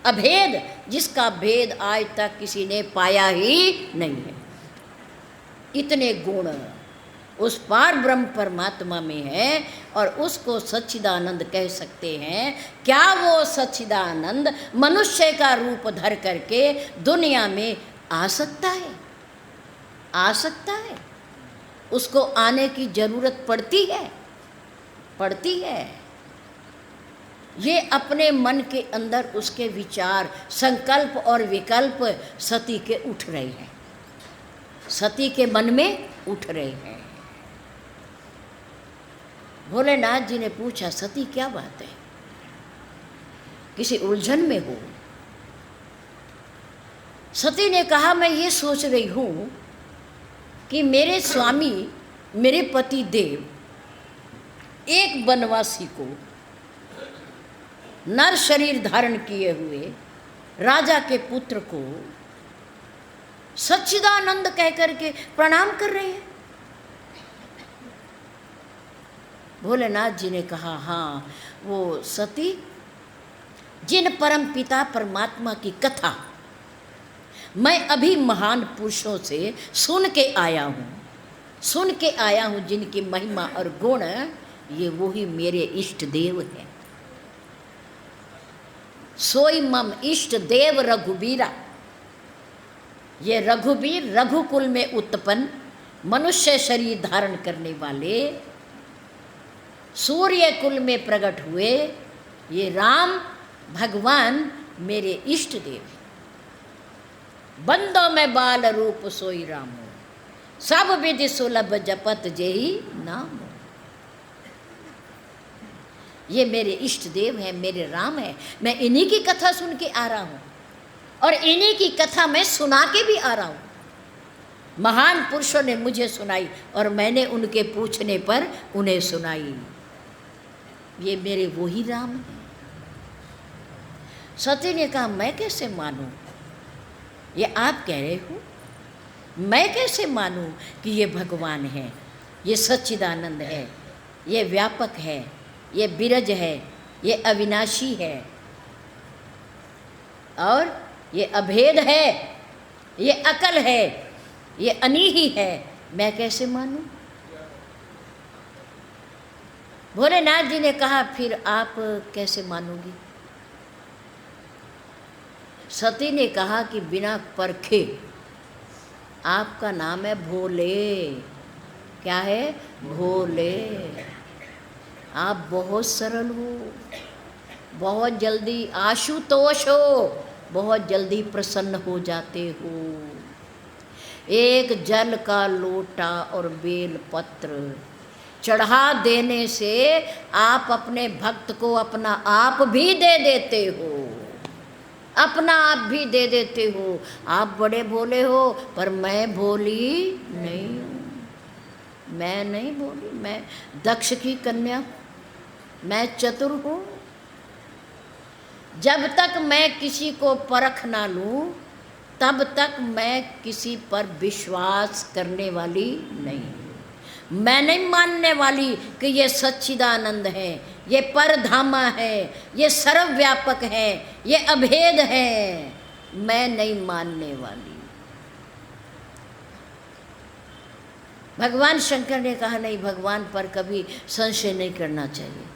अभेद जिसका भेद आज तक किसी ने पाया ही नहीं है। इतने गुण उस पार ब्रह्म परमात्मा में है और उसको सच्चिदानंद कह सकते हैं। क्या वो सच्चिदानंद मनुष्य का रूप धर करके दुनिया में आ सकता है? आ सकता है। उसको आने की जरूरत पड़ती है, पड़ती है। ये अपने मन के अंदर उसके विचार, संकल्प और विकल्प सती के उठ रहे हैं, सती के मन में उठ रहे हैं। भोलेनाथ जी ने पूछा, सती क्या बात है? किसी उलझन में हो? सती ने कहा, मैं ये सोच रही हूँ कि मेरे स्वामी, मेरे पति देव एक वनवासी को नर शरीर धारण किए हुए राजा के पुत्र को सच्चिदानंद कह करके प्रणाम कर रहे हैं। भोलेनाथ जी ने कहा, हाँ, वो सती जिन परम पिता परमात्मा की कथा मैं अभी महान पुरुषों से सुन के आया हूँ, जिनकी महिमा और गुण, ये वो ही मेरे इष्ट देव हैं। सोई मम इष्ट देव रघुबीरा। ये रघुबीर रघुकुल में उत्पन्न मनुष्य शरीर धारण करने वाले, सूर्य कुल में प्रकट हुए ये राम भगवान मेरे इष्ट देव हैं। बंदो में बाल रूप सोई राम, सब विधि सुलभ जपत जेहि नाम। ये मेरे इष्ट देव हैं, मेरे राम हैं। मैं इन्हीं की कथा सुन के आ रहा हूँ और इन्हीं की कथा मैं सुना के भी आ रहा हूँ। महान पुरुषों ने मुझे सुनाई और मैंने उनके पूछने पर उन्हें सुनाई। ये मेरे वही राम हैं। सती ने कहा मैं कैसे मानूं? ये आप कह रहे हो, मैं कैसे मानूं कि ये भगवान है, ये सच्चिदानंद है, ये व्यापक है, ये बिरज है, ये अविनाशी है और ये अभेद है, ये अकल है, ये अनीही है, मैं कैसे मानूं? भोलेनाथ जी ने कहा फिर आप कैसे मानोगी? सती ने कहा कि बिना परखे, आपका नाम है भोले। क्या है? भोले। आप बहुत सरल हो, बहुत जल्दी आशुतोष हो, बहुत जल्दी प्रसन्न हो जाते हो। एक जल का लोटा और बेल पत्र चढ़ा देने से आप अपने भक्त को अपना आप भी दे देते हो, अपना आप भी दे देते हो। आप बड़े भोले हो, पर मैं भोली नहीं हूँ। मैं नहीं भोली, मैं दक्ष की कन्या हूँ, मैं चतुर हूँ। जब तक मैं किसी को परख ना लूँ तब तक मैं किसी पर विश्वास करने वाली नहीं हूँ। मैं नहीं मानने वाली कि ये सच्चिदानंद है, ये परधामा है, ये सर्वव्यापक है, ये अभेद है। मैं नहीं मानने वाली। भगवान शंकर ने कहा नहीं, भगवान पर कभी संशय नहीं करना चाहिए,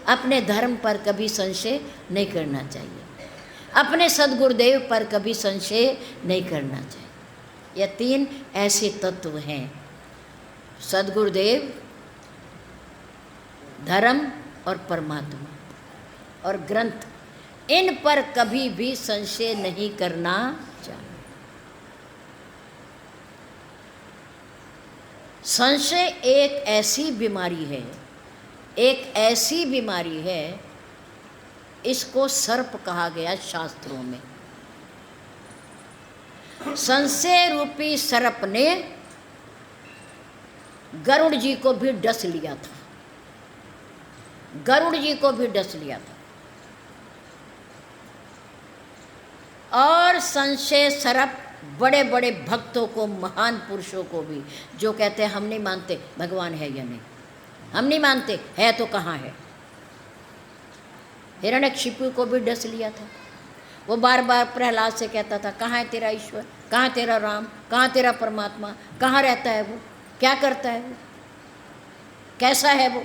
अपने धर्म पर कभी संशय नहीं करना चाहिए, अपने सद्गुरुदेव पर कभी संशय नहीं करना चाहिए। ये तीन ऐसे तत्व हैं, सद्गुरुदेव, धर्म और परमात्मा और ग्रंथ। इन पर कभी भी संशय नहीं करना चाहिए। संशय एक ऐसी बीमारी है, एक ऐसी बीमारी है, इसको सर्प कहा गया शास्त्रों में। संशय रूपी सर्प ने गरुड़ जी को भी डस लिया था, गरुड़ जी को भी डस लिया था। और संशय सर्प बड़े बड़े भक्तों को, महान पुरुषों को भी, जो कहते हैं हम नहीं मानते भगवान है या नहीं, हम नहीं मानते, है तो कहाँ है। हिरण्यकशिपु को भी डस लिया था। वो बार बार प्रहलाद से कहता था कहाँ है तेरा ईश्वर, कहाँ तेरा राम, कहाँ तेरा परमात्मा, कहाँ रहता है वो, क्या करता है वो, कैसा है वो।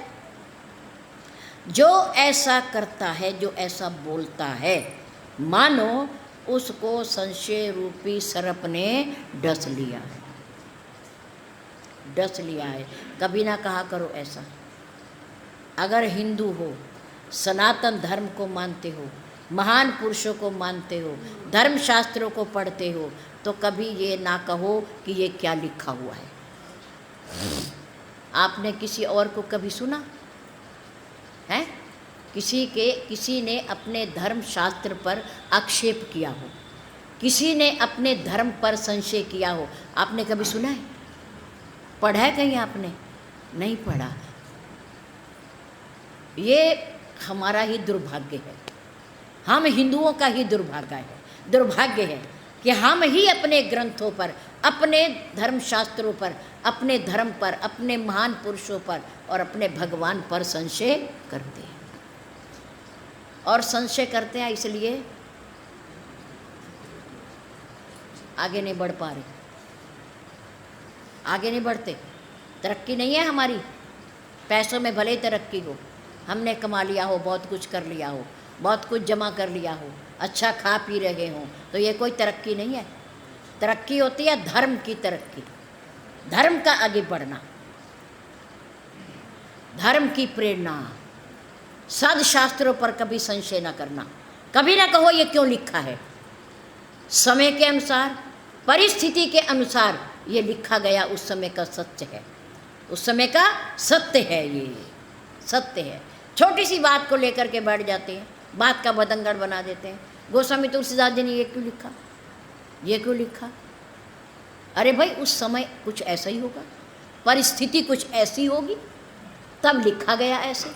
जो ऐसा करता है, जो ऐसा बोलता है, मानो उसको संशय रूपी सर्प ने डस लिया है, डस लिया है। कभी ना कहा करो ऐसा। अगर हिंदू हो, सनातन धर्म को मानते हो, महान पुरुषों को मानते हो, धर्म शास्त्रों को पढ़ते हो, तो कभी ये ना कहो कि ये क्या लिखा हुआ है। आपने किसी और को कभी सुना है किसी ने अपने धर्म शास्त्र पर आक्षेप किया हो, किसी ने अपने धर्म पर संशय किया हो? आपने कभी सुना है? पढ़ा है कहीं आपने? नहीं पढ़ा। ये हमारा ही दुर्भाग्य है, हम हिंदुओं का ही दुर्भाग्य है कि हम ही अपने ग्रंथों पर, अपने धर्मशास्त्रों पर, अपने धर्म पर, अपने महान पुरुषों पर और अपने भगवान पर संशय करते हैं। और संशय करते हैं इसलिए आगे नहीं बढ़ पा रहे, आगे नहीं बढ़ते। तरक्की नहीं है हमारी, पैसों में भले ही तरक्की हो, हमने कमा लिया हो, बहुत कुछ कर लिया हो, बहुत कुछ जमा कर लिया हो, अच्छा खा पी रहे हो, तो ये कोई तरक्की नहीं है। तरक्की होती है धर्म की तरक्की, धर्म का आगे बढ़ना, धर्म की प्रेरणा, सदशास्त्रों पर कभी संशय न करना। कभी ना कहो ये क्यों लिखा है। समय के अनुसार, परिस्थिति के अनुसार ये लिखा गया उस समय का सत्य है, उस समय का सत्य है, ये सत्य है। छोटी सी बात को लेकर के बैठ जाते हैं, बात का बदंगड़ बना देते हैं। गोस्वामी तुलसीदास जी ने ये क्यों लिखा, ये क्यों लिखा, अरे भाई उस समय कुछ ऐसा ही होगा, परिस्थिति कुछ ऐसी होगी, तब लिखा गया ऐसे।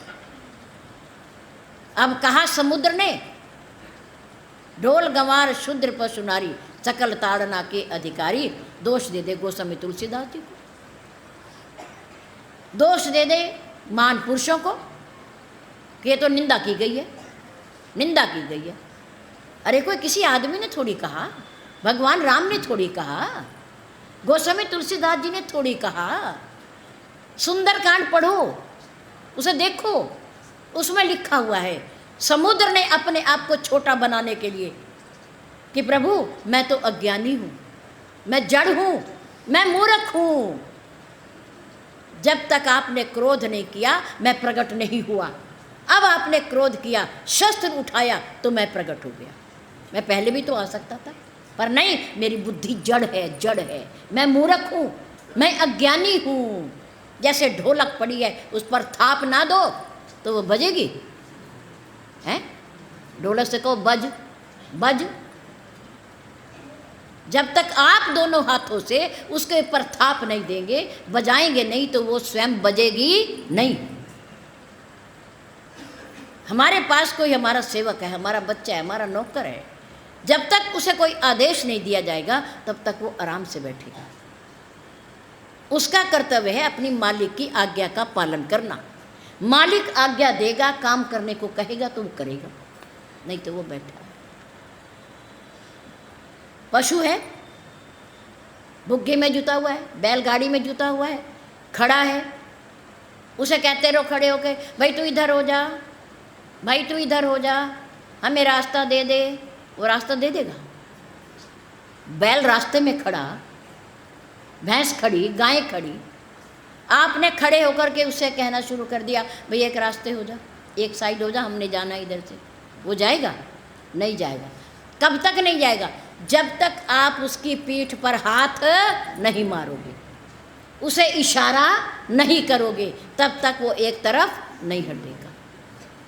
अब कहा समुद्र ने, ढोल गंवार शूद्र पशु नारी सकल ताड़ना के अधिकारी, दोष दे दे गोस्वामी तुलसीदास जी को, दोष दे दे महान पुरुषों को कि ये तो निंदा की गई है, निंदा की गई है। अरे कोई किसी आदमी ने थोड़ी कहा, भगवान राम ने थोड़ी कहा, गोस्वामी तुलसीदास जी ने थोड़ी कहा। सुंदरकांड पढ़ो, उसे देखो, उसमें लिखा हुआ है समुद्र ने अपने आप को छोटा बनाने के लिए कि प्रभु मैं तो अज्ञानी हूँ, मैं जड़ हूँ, मैं मूर्ख हूँ, जब तक आपने क्रोध नहीं किया मैं प्रकट नहीं हुआ, अब आपने क्रोध किया, शस्त्र उठाया तो मैं प्रकट हो गया। मैं पहले भी तो आ सकता था, पर नहीं, मेरी बुद्धि जड़ है, जड़ है, मैं मूर्ख हूँ, मैं अज्ञानी हूँ। जैसे ढोलक पड़ी है, उस पर थाप ना दो तो वो बजेगी, हैं? ढोलक से कहो बज बज, जब तक आप दोनों हाथों से उसके ऊपर थाप नहीं देंगे, बजाएंगे नहीं, तो वो स्वयं बजेगी नहीं। हमारे पास कोई हमारा सेवक है, हमारा बच्चा है, हमारा नौकर है, जब तक उसे कोई आदेश नहीं दिया जाएगा तब तक वो आराम से बैठेगा। उसका कर्तव्य है अपनी मालिक की आज्ञा का पालन करना। मालिक आज्ञा देगा, काम करने को कहेगा तो वो करेगा, नहीं तो वो बैठा है। पशु है, बुग्गे में जुता हुआ है, बैलगाड़ी में जुता हुआ है, खड़ा है, उसे कहते रहो खड़े होके, भाई तू इधर हो जा, भाई तू इधर हो जा, हमें रास्ता दे दे, वो रास्ता दे देगा? बैल रास्ते में खड़ा, भैंस खड़ी, गाय खड़ी, आपने खड़े होकर के उससे कहना शुरू कर दिया, भाई एक रास्ते हो जा, एक साइड हो जा, हमने जाना इधर से, वो जाएगा? नहीं जाएगा। कब तक नहीं जाएगा? जब तक आप उसकी पीठ पर हाथ नहीं मारोगे, उसे इशारा नहीं करोगे, तब तक वो एक तरफ नहीं हटेगा,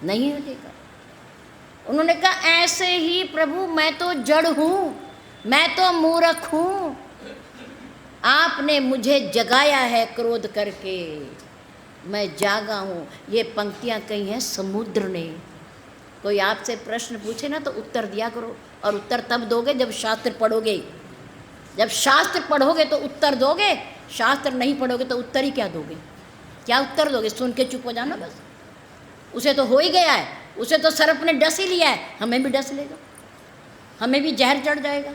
नहीं हटेगा। उन्होंने कहा ऐसे ही प्रभु मैं तो जड़ हूँ, मैं तो मूर्ख हूँ, आपने मुझे जगाया है क्रोध करके, मैं जागा हूँ। ये पंक्तियाँ कही हैं समुद्र ने। कोई आपसे प्रश्न पूछे ना तो उत्तर दिया करो, और उत्तर तब दोगे जब शास्त्र पढ़ोगे। जब शास्त्र पढ़ोगे तो उत्तर दोगे, शास्त्र नहीं पढ़ोगे तो उत्तर ही क्या दोगे? क्या उत्तर दोगे? सुन के चुप हो जाना बस। उसे तो हो ही गया है, उसे तो सर्प ने डस ही लिया है, हमें भी डस लेगा, हमें भी जहर चढ़ जाएगा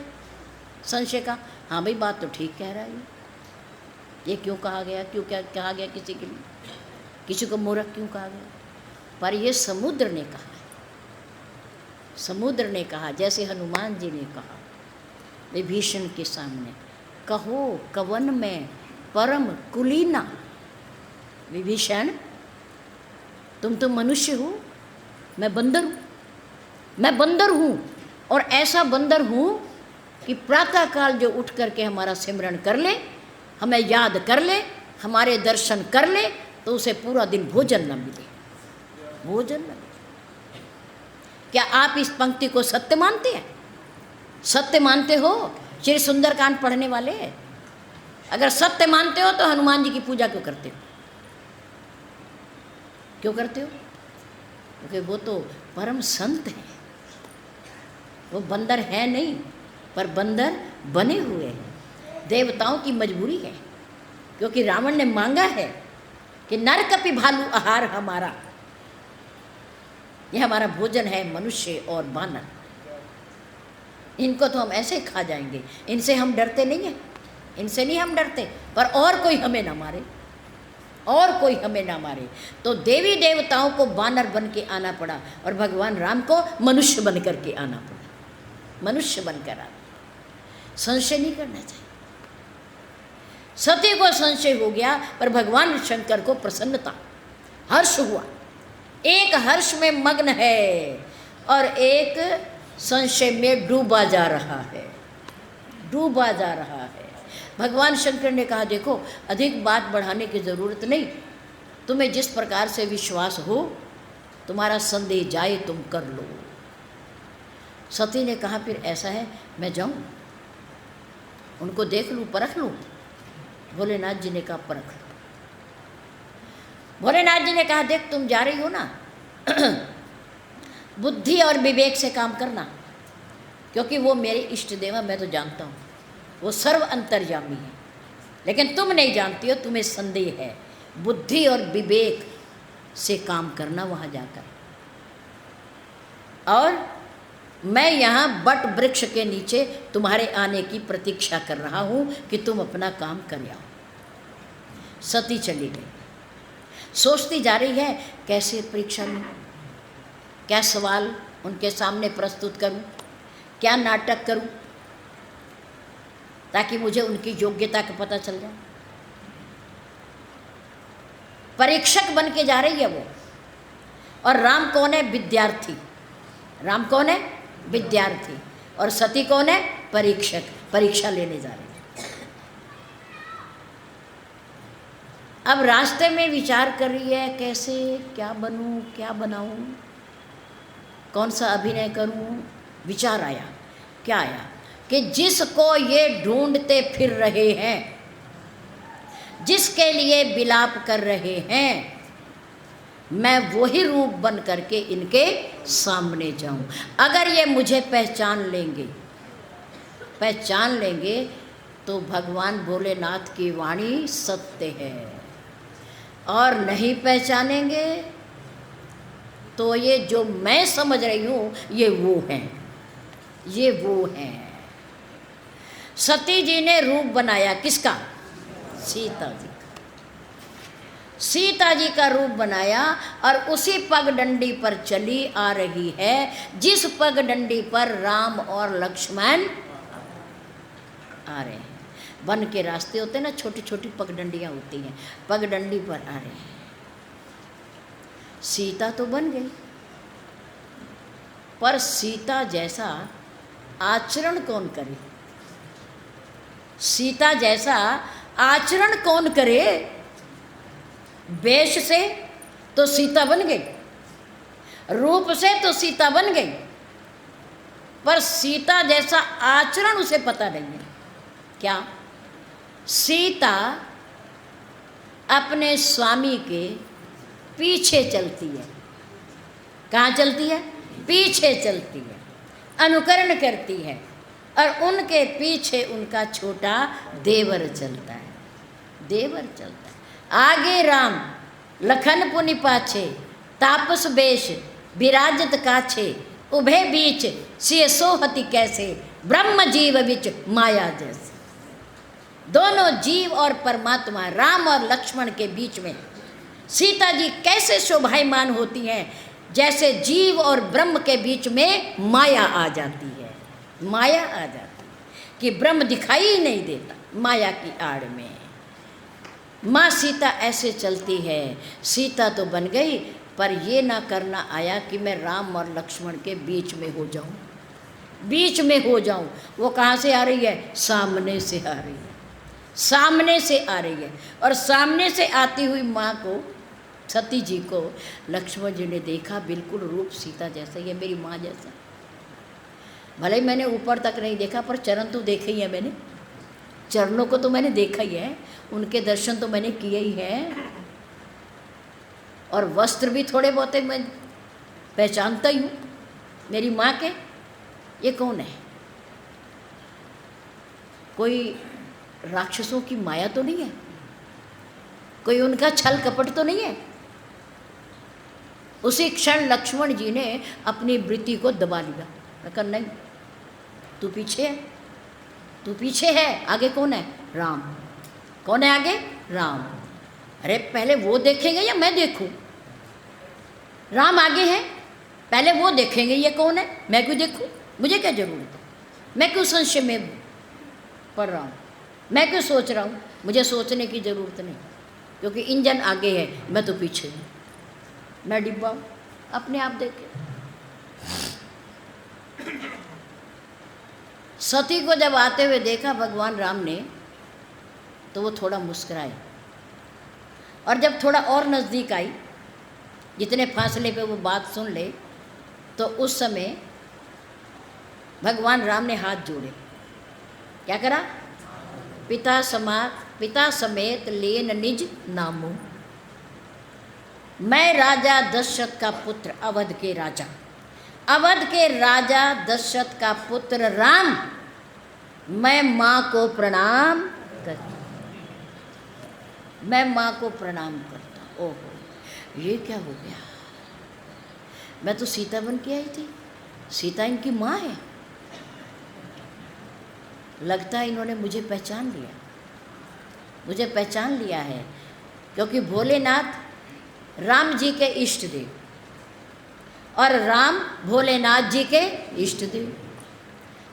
संशय का। हाँ भाई बात तो ठीक कह रहा है, ये क्यों कहा गया, क्यों क्या कहा गया किसी के लिए, किसी को मूर्ख क्यों कहा गया? पर ये समुद्र ने कहा है, समुद्र ने कहा, जैसे हनुमान जी ने कहा विभीषण के सामने, कहो कवन में परम कुलीना। विभीषण तुम तो मनुष्य हो, मैं बंदर हूँ, मैं बंदर हूँ, और ऐसा बंदर हूँ कि प्रातःकाल जो उठ करके हमारा सिमरन कर ले, हमें याद कर ले, हमारे दर्शन कर ले, तो उसे पूरा दिन भोजन न मिले, भोजन न मिले। क्या आप इस पंक्ति को सत्य मानते हैं? सत्य मानते हो? श्री सुंदरकांड पढ़ने वाले, अगर सत्य मानते हो तो हनुमान जी की पूजा क्यों करते हो? क्यों करते हो? क्योंकि वो तो परम संत हैं, वो बंदर है नहीं, पर बंदर बने हुए हैं। देवताओं की मजबूरी है, क्योंकि रावण ने मांगा है कि नर कपि भालू आहार हमारा, यह हमारा भोजन है, मनुष्य और बानर, इनको तो हम ऐसे खा जाएंगे, इनसे हम डरते नहीं हैं, इनसे नहीं हम डरते, पर और कोई हमें ना मारे, और कोई हमें ना मारे। तो देवी देवताओं को बानर बन के आना पड़ा, और भगवान राम को मनुष्य बन करके आना पड़ा, मनुष्य बनकर आना। संशय नहीं करना चाहिए। सती को संशय हो गया, पर भगवान शंकर को प्रसन्नता, हर्ष हुआ। एक हर्ष में मग्न है और एक संशय में डूबा जा रहा है, डूबा जा रहा है। भगवान शंकर ने कहा देखो अधिक बात बढ़ाने की ज़रूरत नहीं, तुम्हें जिस प्रकार से विश्वास हो, तुम्हारा संदेह जाए तुम कर लो। सती ने कहा फिर ऐसा है मैं जाऊं? उनको देख लूँ, परख लूँ? भोलेनाथ जी ने कहा परख लो। भोलेनाथ जी ने कहा देख तुम जा रही हो ना, बुद्धि और विवेक से काम करना, क्योंकि वो मेरे इष्ट देव हैं, मैं तो जानता हूँ, वो सर्व अंतर्यामी है। लेकिन तुम नहीं जानती हो, तुम्हें संदेह है। बुद्धि और विवेक से काम करना वहाँ जाकर। और मैं यहाँ बट वृक्ष के नीचे तुम्हारे आने की प्रतीक्षा कर रहा हूँ कि तुम अपना काम कर आओ। सती चली गई, सोचती जा रही है कैसे परीक्षा लूँ, क्या सवाल उनके सामने प्रस्तुत करूँ, क्या नाटक करूँ, ताकि मुझे उनकी योग्यता का पता चल जाए। परीक्षक बन के जा रही है वो। और राम कौन है? विद्यार्थी। राम कौन है? विद्यार्थी। और सती कौन है? परीक्षक, परीक्षा लेने जा रही है। अब रास्ते में विचार कर रही है कैसे, क्या बनूं, क्या बनाऊं, कौन सा अभिनय करूं। विचार आया, क्या आया कि जिसको ये ढूंढते फिर रहे हैं, जिसके लिए विलाप कर रहे हैं, मैं वही रूप बन करके इनके सामने जाऊं। अगर ये मुझे पहचान लेंगे तो भगवान भोलेनाथ की वाणी सत्य है, और नहीं पहचानेंगे तो ये जो मैं समझ रही हूँ ये वो हैं। सती जी ने रूप बनाया किसका? सीता जी। सीता जी का रूप बनाया और उसी पगडंडी पर चली आ रही है जिस पगडंडी पर राम और लक्ष्मण आ रहे हैं। वन के रास्ते होते हैं ना, छोटी छोटी पगडंडियां होती हैं, पगडंडी पर आ रहे हैं। सीता तो बन गई, पर सीता जैसा आचरण कौन करे? सीता जैसा आचरण कौन करे? वेश से तो सीता बन गई, रूप से तो सीता बन गई, पर सीता जैसा आचरण उसे पता नहीं है। क्या? सीता अपने स्वामी के पीछे चलती है। कहाँ चलती है? पीछे चलती है, अनुकरण करती है, और उनके पीछे उनका छोटा देवर चलता है। देवर चलता है। आगे राम लखन पुनि पाछे, तापस बेश विराजत काछे, उभे बीच सिय सोहति कैसे, ब्रह्म जीव विच माया जैसे। दोनों जीव और परमात्मा, राम और लक्ष्मण के बीच में सीता जी कैसे शोभायमान होती हैं, जैसे जीव और ब्रह्म के बीच में माया आ जाती है। माया आ जाती है कि ब्रह्म दिखाई ही नहीं देता माया की आड़ में। माँ सीता ऐसे चलती है। सीता तो बन गई, पर ये ना करना आया कि मैं राम और लक्ष्मण के बीच में हो जाऊं, बीच में हो जाऊं। वो कहाँ से आ रही है? सामने से आ रही है, सामने से आ रही है। और सामने से आती हुई माँ को, सती जी को लक्ष्मण जी ने देखा, बिल्कुल रूप सीता जैसा ही है, मेरी माँ जैसा। भले ही मैंने ऊपर तक नहीं देखा, पर चरण तो देखे ही है मैंने, चरणों को तो मैंने देखा ही है, उनके दर्शन तो मैंने किए ही हैं, और वस्त्र भी थोड़े बहुत मैं पहचानता ही हूँ मेरी माँ के। ये कौन है? कोई राक्षसों की माया तो नहीं है, कोई उनका छल कपट तो नहीं है। उसी क्षण लक्ष्मण जी ने अपनी वृत्ति को दबा लिया, कहा नहीं, तू पीछे है, तू पीछे है, आगे कौन है? राम। कौन है आगे? राम। अरे पहले वो देखेंगे या मैं देखूं? राम आगे है, पहले वो देखेंगे ये कौन है, मैं क्यों देखूं? मुझे क्या जरूरत है? मैं क्यों संशय में पढ़ रहा हूँ? मैं क्यों सोच रहा हूँ? मुझे सोचने की ज़रूरत नहीं, क्योंकि इंजन आगे है, मैं तो पीछे हूँ, मैं डिब्बा हूँ, अपने आप देखे। सती को जब आते हुए देखा भगवान राम ने, तो वो थोड़ा मुस्कुराए, और जब थोड़ा और नज़दीक आई, जितने फासले पे वो बात सुन ले, तो उस समय भगवान राम ने हाथ जोड़े। क्या करा? पिता समेत लेन निज नामो। मैं राजा दशरथ का पुत्र, अवध के राजा दशरथ का पुत्र राम, मैं माँ को प्रणाम करता, मैं माँ को प्रणाम करता। ओहो, ये क्या हो गया? मैं तो सीता बन के आई थी, सीता इनकी माँ है। लगता है इन्होंने मुझे पहचान लिया है, क्योंकि भोलेनाथ राम जी के इष्ट देव और राम भोलेनाथ जी के इष्ट देव,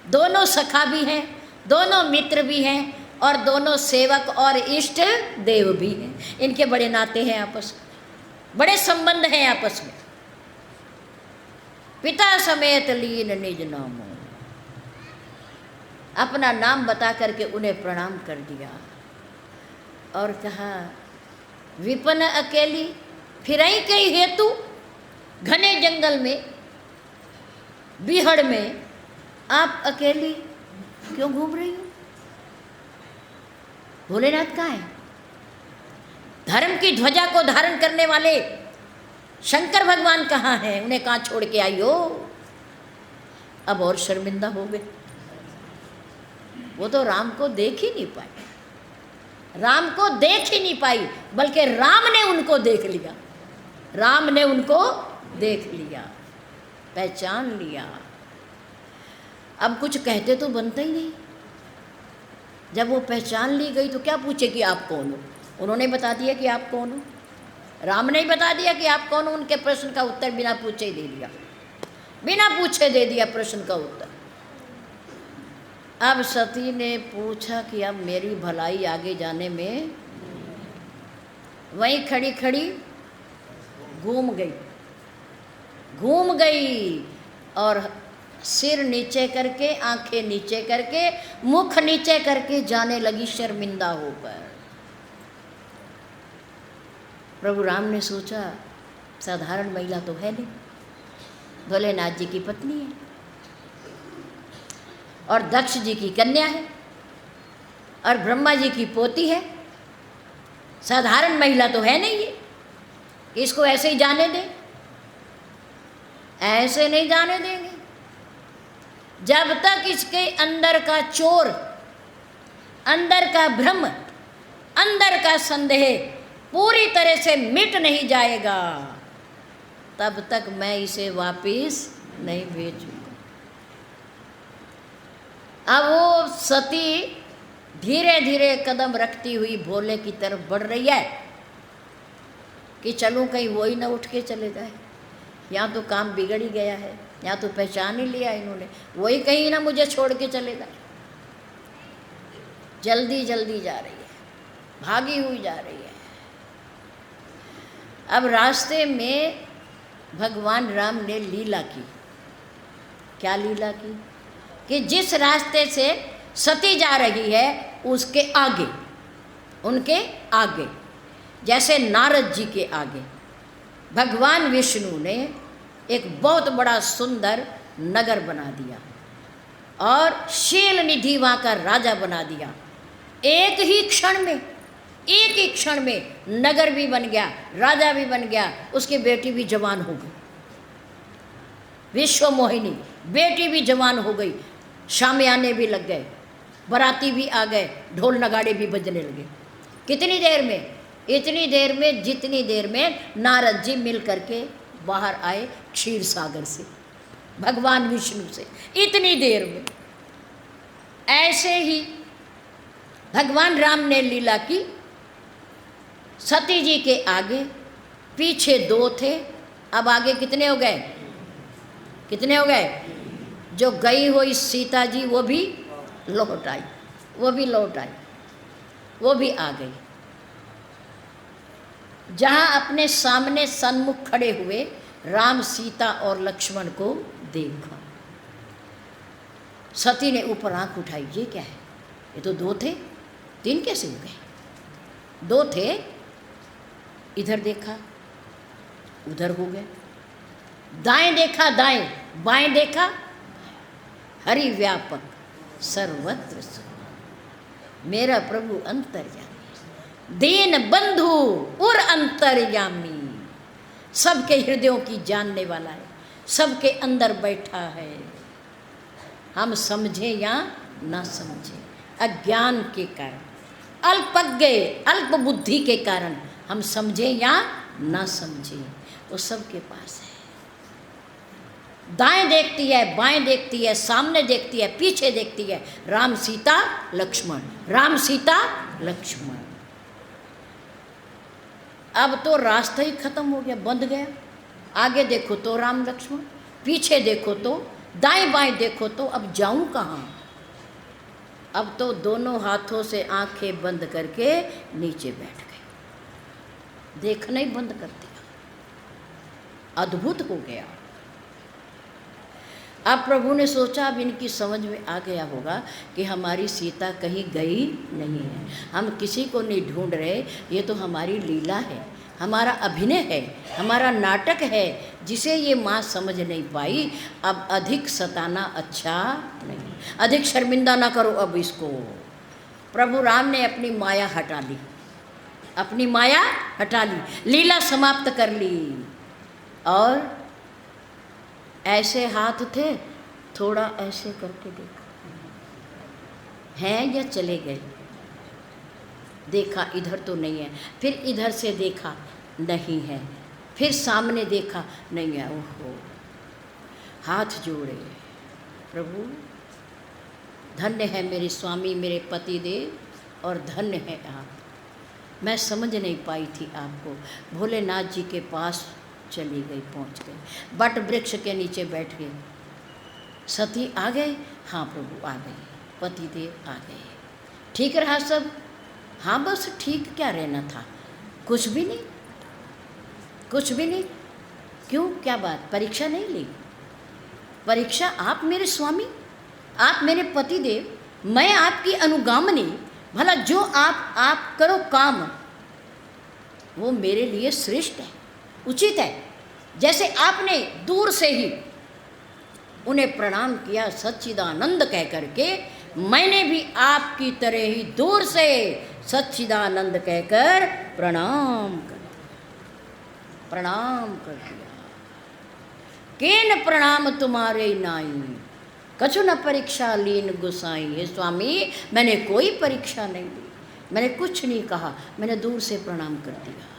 दोनों सखा भी हैं, दोनों मित्र भी हैं और दोनों सेवक और इष्ट देव भी हैं। इनके बड़े नाते हैं आपस में, बड़े संबंध हैं आपस में। पिता समेत लीन निज नामो, अपना नाम बता करके उन्हें प्रणाम कर दिया और कहा, विपन अकेली फिरई कई हेतु, घने जंगल में बिहड़ में आप अकेली क्यों घूम रही हो? भोलेनाथ कहाँ है? धर्म की ध्वजा को धारण करने वाले शंकर भगवान कहाँ हैं? उन्हें कहाँ छोड़ के आई हो? अब और शर्मिंदा हो गए। वो तो राम को देख ही नहीं पाई, बल्कि राम ने उनको देख लिया, पहचान लिया। अब कुछ कहते तो बनता ही नहीं। जब वो पहचान ली गई तो क्या पूछे कि आप कौन हो? उन्होंने बता दिया कि आप कौन हो, राम ने ही बता दिया कि आप कौन हो। उनके प्रश्न का उत्तर बिना पूछे दे दिया प्रश्न का उत्तर। अब सती ने पूछा कि अब मेरी भलाई आगे जाने में, वहीं खड़ी खड़ी घूम गई और सिर नीचे करके, आंखें नीचे करके, मुख नीचे करके जाने लगी शर्मिंदा होकर। प्रभु राम ने सोचा, साधारण महिला तो है नहीं, भोलेनाथ जी की पत्नी है और दक्ष जी की कन्या है और ब्रह्मा जी की पोती है, साधारण महिला तो है नहीं ये, इसको ऐसे ही जाने दें? ऐसे नहीं जाने देंगे। जब तक इसके अंदर का चोर, अंदर का भ्रम, अंदर का संदेह पूरी तरह से मिट नहीं जाएगा, तब तक मैं इसे वापिस नहीं भेजूंगा। अब वो सती धीरे धीरे कदम रखती हुई भोले की तरफ बढ़ रही है कि चलूं कहीं वो ही ना उठ के चले जाए, यहाँ तो काम बिगड़ ही गया है, यहाँ तो पहचान ही लिया इन्होंने, वही कहीं ना मुझे छोड़ के चले जाए। जल्दी जल्दी जा रही है, भागी हुई जा रही है। अब रास्ते में भगवान राम ने लीला की। क्या लीला की? कि जिस रास्ते से सती जा रही है उसके आगे, उनके आगे, जैसे नारद जी के आगे भगवान विष्णु ने एक बहुत बड़ा सुंदर नगर बना दिया और शील निधि वहाँ का राजा बना दिया। एक ही क्षण में नगर भी बन गया, राजा भी बन गया, उसकी बेटी भी जवान हो गई, विश्व मोहिनी बेटी भी जवान हो गई, शामियाने भी लग गए, बराती भी आ गए, ढोल नगाड़े भी बजने लगे। कितनी देर में? इतनी देर में जितनी देर में नारद जी मिल करके बाहर आए क्षीर सागर से, भगवान विष्णु से, इतनी देर में। ऐसे ही भगवान राम ने लीला की। सती जी के आगे पीछे दो थे, अब आगे कितने हो गए? जो गई हुई सीता जी वो भी लौट आई, वो भी आ गई। जहाँ अपने सामने सन्मुख खड़े हुए राम, सीता और लक्ष्मण को देखा, सती ने ऊपर आंख उठाई, ये क्या है? ये तो दो थे, तीन कैसे हो गए? दो थे, इधर देखा उधर हो गए, दाएं देखा दाएं, बाएं देखा, हरि व्यापक सर्वत्र। मेरा प्रभु अंतर्यामी, दीन बंधु और अंतर्यामी, सबके हृदयों की जानने वाला है, सबके अंदर बैठा है। हम समझे या ना समझे, अज्ञान के कारण, अल्पज्ञ अल्प बुद्धि के कारण हम समझे या ना समझे, वो सबके पास है। दाएं देखती है, बाएं देखती है, सामने देखती है, पीछे देखती है। राम सीता लक्ष्मण, राम सीता लक्ष्मण। अब तो रास्ता ही खत्म हो गया, बंद गया। आगे देखो तो राम लक्ष्मण, पीछे देखो तो, दाएं बाएं देखो तो, अब जाऊं कहाँ? अब तो दोनों हाथों से आंखें बंद करके नीचे बैठ गए, देखना ही बंद कर दिया। अद्भुत हो गया। अब प्रभु ने सोचा, अब इनकी समझ में आ गया होगा कि हमारी सीता कहीं गई नहीं है, हम किसी को नहीं ढूंढ रहे, ये तो हमारी लीला है, हमारा अभिनय है, हमारा नाटक है, जिसे ये माँ समझ नहीं पाई। अब अधिक सताना अच्छा नहीं, अधिक शर्मिंदा ना करो अब इसको। प्रभु राम ने अपनी माया हटा ली, अपनी माया हटा ली, लीला समाप्त कर ली। और ऐसे हाथ थे, थोड़ा ऐसे करके देखा, हैं या चले गए? देखा इधर तो नहीं है, फिर इधर से देखा नहीं है, फिर सामने देखा नहीं है। ओहो, हाथ जोड़े, प्रभु धन्य है मेरे स्वामी, मेरे पति देव, और धन्य है आप। मैं समझ नहीं पाई थी आपको। भोलेनाथ जी के पास चली गई, पहुंच गई, बट वृक्ष के नीचे बैठ गए। सती आ गए? हाँ प्रभु आ गए, पति देव आ गए। ठीक रहा सब? हाँ बस ठीक क्या रहना था, कुछ भी नहीं, कुछ भी नहीं। क्यों, क्या बात, परीक्षा नहीं ली? परीक्षा आप मेरे स्वामी, आप मेरे पति देव, मैं आपकी अनुगामिनी, भला जो आप करो काम वो मेरे लिए श्रेष्ठ है, उचित है। जैसे आपने दूर से ही उन्हें प्रणाम किया सच्चिदानंद कह करके, मैंने भी आपकी तरह ही दूर से सच्चिदानंद कहकर प्रणाम कर दिया। केन प्रणाम तुम्हारे नाई, कछु न परीक्षा लीन गुसाई। हे स्वामी, मैंने कोई परीक्षा नहीं ली, मैंने कुछ नहीं कहा, मैंने दूर से प्रणाम कर दिया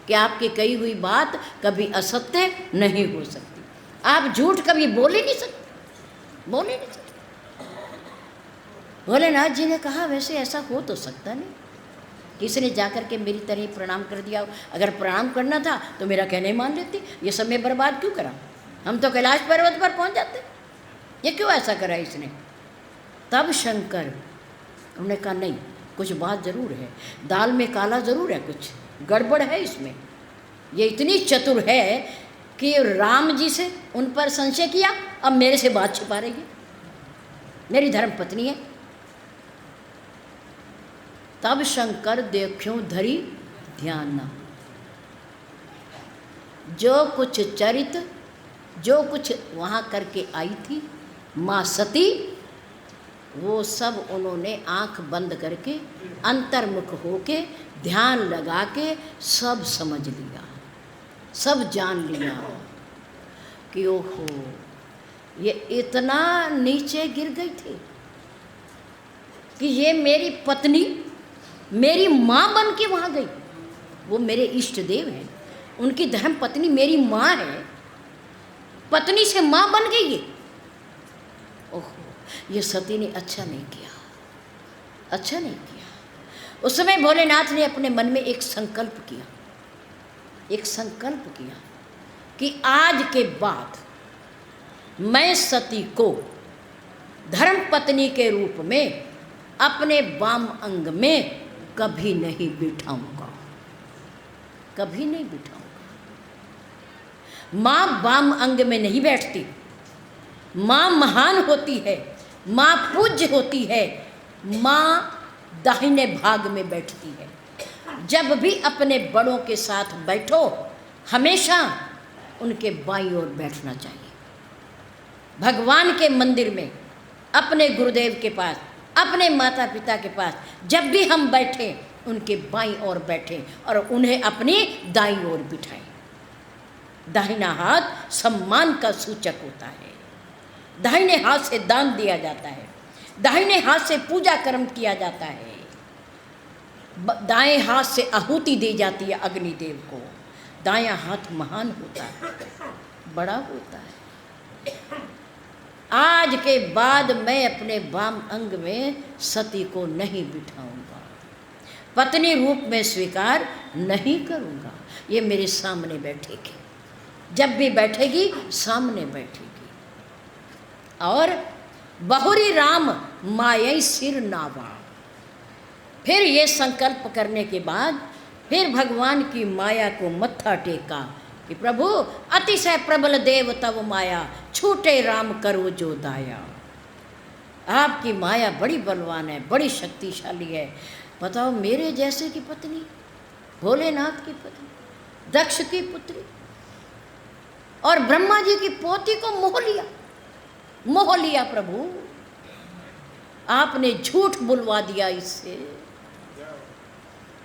कि आपकी कही हुई बात कभी असत्य नहीं हो सकती, आप झूठ कभी बोल ही नहीं सकते, बोल ही नहीं सकते। भोलेनाथ जी ने कहा, वैसे ऐसा हो तो सकता नहीं, किसी ने जाकर के मेरी तरह प्रणाम कर दिया। अगर प्रणाम करना था तो मेरा कहने मान लेती, ये समय बर्बाद क्यों करा? हम तो कैलाश पर्वत पर पहुंच जाते, ये क्यों ऐसा करा इसने? तब शंकर उन्होंने कहा, नहीं कुछ बात ज़रूर है, दाल में काला ज़रूर है, कुछ गड़बड़ है इसमें। ये इतनी चतुर है कि राम जी से उन पर संशय किया, अब मेरे से बात छिपा रही है, मेरी धर्म पत्नी है। तब शंकर देखियो धरी ध्यान न, जो कुछ चरित, जो कुछ वहाँ करके आई थी माँ सती, वो सब उन्होंने आंख बंद करके अंतर्मुख होके ध्यान लगा के सब समझ लिया, सब जान लिया कि ओहो ये इतना नीचे गिर गई थी कि ये मेरी पत्नी, मेरी माँ बन के वहाँ गई। वो मेरे इष्ट देव हैं, उनकी धर्म पत्नी मेरी माँ है, पत्नी से माँ बन गई ये। ओहो, ये सती ने अच्छा नहीं किया, अच्छा नहीं किया। उस समय भोलेनाथ ने अपने मन में एक संकल्प किया, एक संकल्प किया कि आज के बाद मैं सती को धर्म पत्नी के रूप में अपने वाम अंग में कभी नहीं बिठाऊंगा, कभी नहीं बिठाऊंगा। माँ वाम अंग में नहीं बैठती, माँ महान होती है, माँ पूज्य होती है, माँ दाहिने भाग में बैठती है। जब भी अपने बड़ों के साथ बैठो हमेशा उनके बाईं ओर बैठना चाहिए। भगवान के मंदिर में अपने गुरुदेव के पास अपने माता पिता के पास जब भी हम बैठे उनके बाईं ओर बैठे और उन्हें अपनी दाईं ओर बिठाएं। दाहिना हाथ सम्मान का सूचक होता है। दाहिने हाथ से दान दिया जाता है, दाहिने हाथ से पूजा कर्म किया जाता है, दाएं हाथ से आहुति दी जाती है अग्निदेव को। दायां हाथ महान होता है, बड़ा होता है। आज के बाद मैं अपने वाम अंग में सती को नहीं बिठाऊंगा, पत्नी रूप में स्वीकार नहीं करूंगा। ये मेरे सामने बैठेगी, जब भी बैठेगी सामने बैठेगी। और बहुरी राम मायै सिर नावा। फिर ये संकल्प करने के बाद फिर भगवान की माया को मत्था टेका कि प्रभु अतिशय प्रबल देव तव माया, छूटे राम करो जो दाया। आपकी माया बड़ी बलवान है, बड़ी शक्तिशाली है। बताओ, मेरे जैसे की पत्नी, भोलेनाथ की पत्नी, दक्ष की पुत्री और ब्रह्मा जी की पोती को मोह लिया प्रभु। आपने झूठ बुलवा दिया इससे।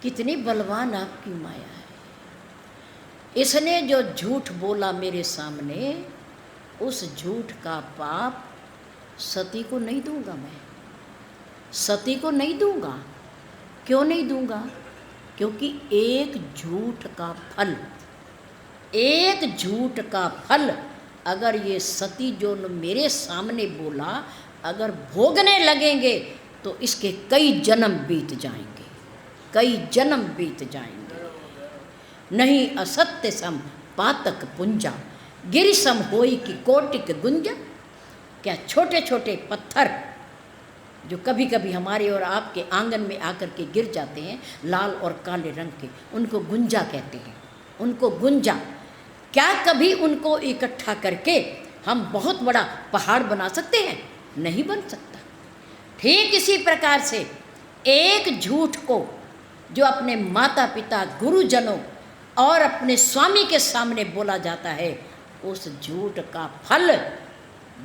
कितनी बलवान आपकी माया है। इसने जो झूठ बोला मेरे सामने, उस झूठ का पाप सती को नहीं दूंगा मैं, सती को नहीं दूंगा। क्यों नहीं दूंगा? क्योंकि एक झूठ का फल, एक झूठ का फल अगर ये सती जो मेरे सामने बोला अगर भोगने लगेंगे तो इसके कई जन्म बीत जाएंगे, कई जन्म बीत जाएंगे। नहीं असत्य सम पातक पुंजा, गिरि सम होई की कोटिक गुंजा। क्या छोटे छोटे पत्थर जो कभी कभी हमारे और आपके आंगन में आकर के गिर जाते हैं, लाल और काले रंग के, उनको गुंजा कहते हैं, उनको गुंजा। क्या कभी उनको इकट्ठा करके हम बहुत बड़ा पहाड़ बना सकते हैं? नहीं बन सकता। ठीक इसी प्रकार से एक झूठ को जो अपने माता पिता, गुरुजनों और अपने स्वामी के सामने बोला जाता है, उस झूठ का फल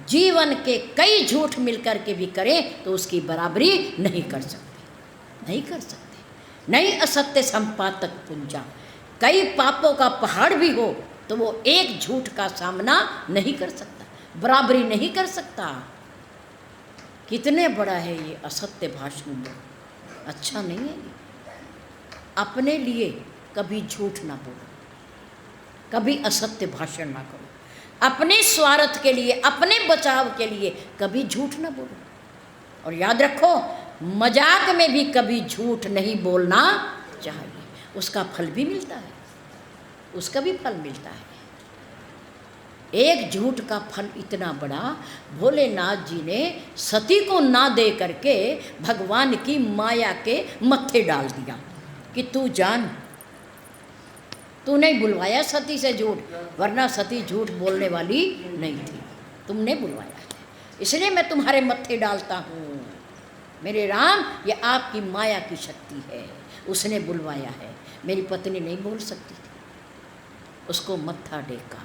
जीवन के कई झूठ मिलकर के भी करें तो उसकी बराबरी नहीं कर सकते, नहीं कर सकते। नहीं असत्य संपातक पुंजा, कई पापों का पहाड़ भी हो तो वो एक झूठ का सामना नहीं कर सकता, बराबरी नहीं कर सकता। कितने बड़ा है ये असत्य भाषण, अच्छा नहीं है ये। अपने लिए कभी झूठ ना बोलो, कभी असत्य भाषण ना करो। अपने स्वार्थ के लिए, अपने बचाव के लिए कभी झूठ ना बोलो। और याद रखो, मजाक में भी कभी झूठ नहीं बोलना चाहिए, उसका फल भी मिलता है, उसका भी फल मिलता है। एक झूठ का फल इतना बड़ा, भोलेनाथ जी ने सती को ना दे करके भगवान की माया के मत्थे डाल दिया कि तू जान, तू नहीं बुलवाया सती से झूठ, वरना सती झूठ बोलने वाली नहीं थी, तुमने बुलवाया है, इसलिए मैं तुम्हारे मत्थे डालता हूँ। मेरे राम, ये आपकी माया की शक्ति है, उसने बुलवाया है, मेरी पत्नी नहीं बोल सकती थी। उसको मत्था टेका।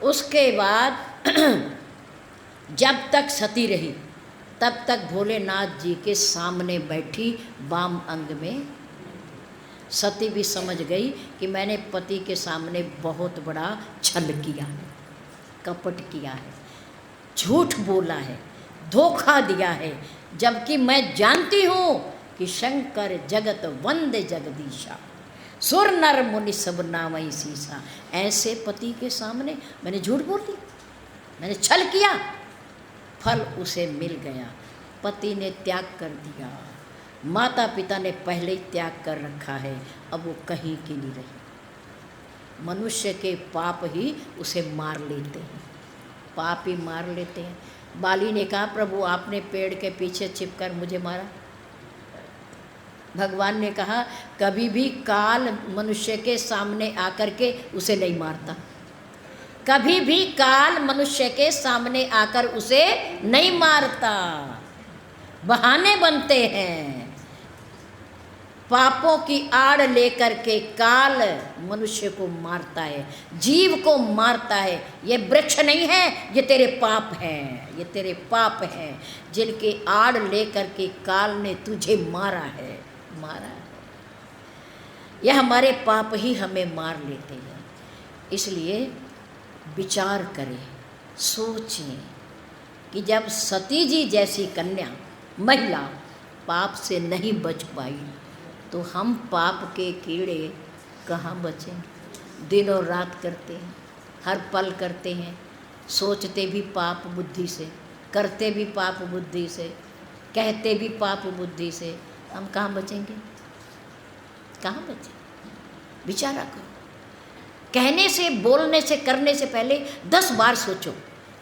उसके बाद जब तक सती रही तब तक भोलेनाथ जी के सामने बैठी वाम अंग में। सती भी समझ गई कि मैंने पति के सामने बहुत बड़ा छल किया है, कपट किया है, झूठ बोला है, धोखा दिया है, जबकि मैं जानती हूँ कि शंकर जगत वंदे जगदीशा, सुर नर मुनि सब नामई सीसा। ऐसे पति के सामने मैंने झूठ बोल दिया, मैंने छल किया, फल उसे मिल गया। पति ने त्याग कर दिया, माता पिता ने पहले ही त्याग कर रखा है, अब वो कहीं की नहीं रही। मनुष्य के पाप ही उसे मार लेते हैं, पाप ही मार लेते हैं। बाली ने कहा, प्रभु आपने पेड़ के पीछे छिपकर मुझे मारा। भगवान ने कहा, कभी भी काल मनुष्य के सामने आकर के उसे नहीं मारता, कभी भी काल मनुष्य के सामने आकर उसे नहीं मारता, बहाने बनते हैं। पापों की आड़ लेकर के काल मनुष्य को मारता है, जीव को मारता है। ये वृक्ष नहीं है, ये तेरे पाप हैं, ये तेरे पाप हैं जिनके आड़ लेकर के काल ने तुझे मारा है, मारा है। यह हमारे पाप ही हमें मार लेते हैं। इसलिए विचार करें, सोचें कि जब सती जी जैसी कन्या महिला पाप से नहीं बच पाई तो हम पाप के कीड़े कहाँ बचेंगे। दिनों रात करते हैं, हर पल करते हैं, सोचते भी पाप बुद्धि से, करते भी पाप बुद्धि से, कहते भी पाप बुद्धि से, हम कहाँ बचेंगे, कहाँ बचेंगे। विचारा करो। कहने से, बोलने से, करने से पहले 10 बार सोचो,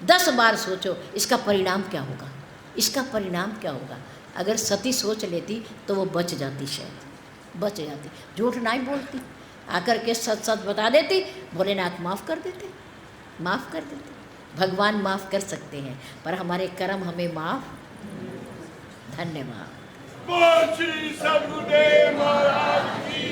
10 बार सोचो इसका परिणाम क्या होगा, इसका परिणाम क्या होगा। अगर सती सोच लेती तो वो बच जाती, शायद बच जाती, झूठ नहीं बोलती, आकर के सच सच बता देती, भोलेनाथ माफ़ कर देते, माफ़ कर देते। भगवान माफ़ कर सकते हैं पर हमारे कर्म हमें माफ़। धन्यवाद। बोल श्री सद्गुरुदेव महाराज की।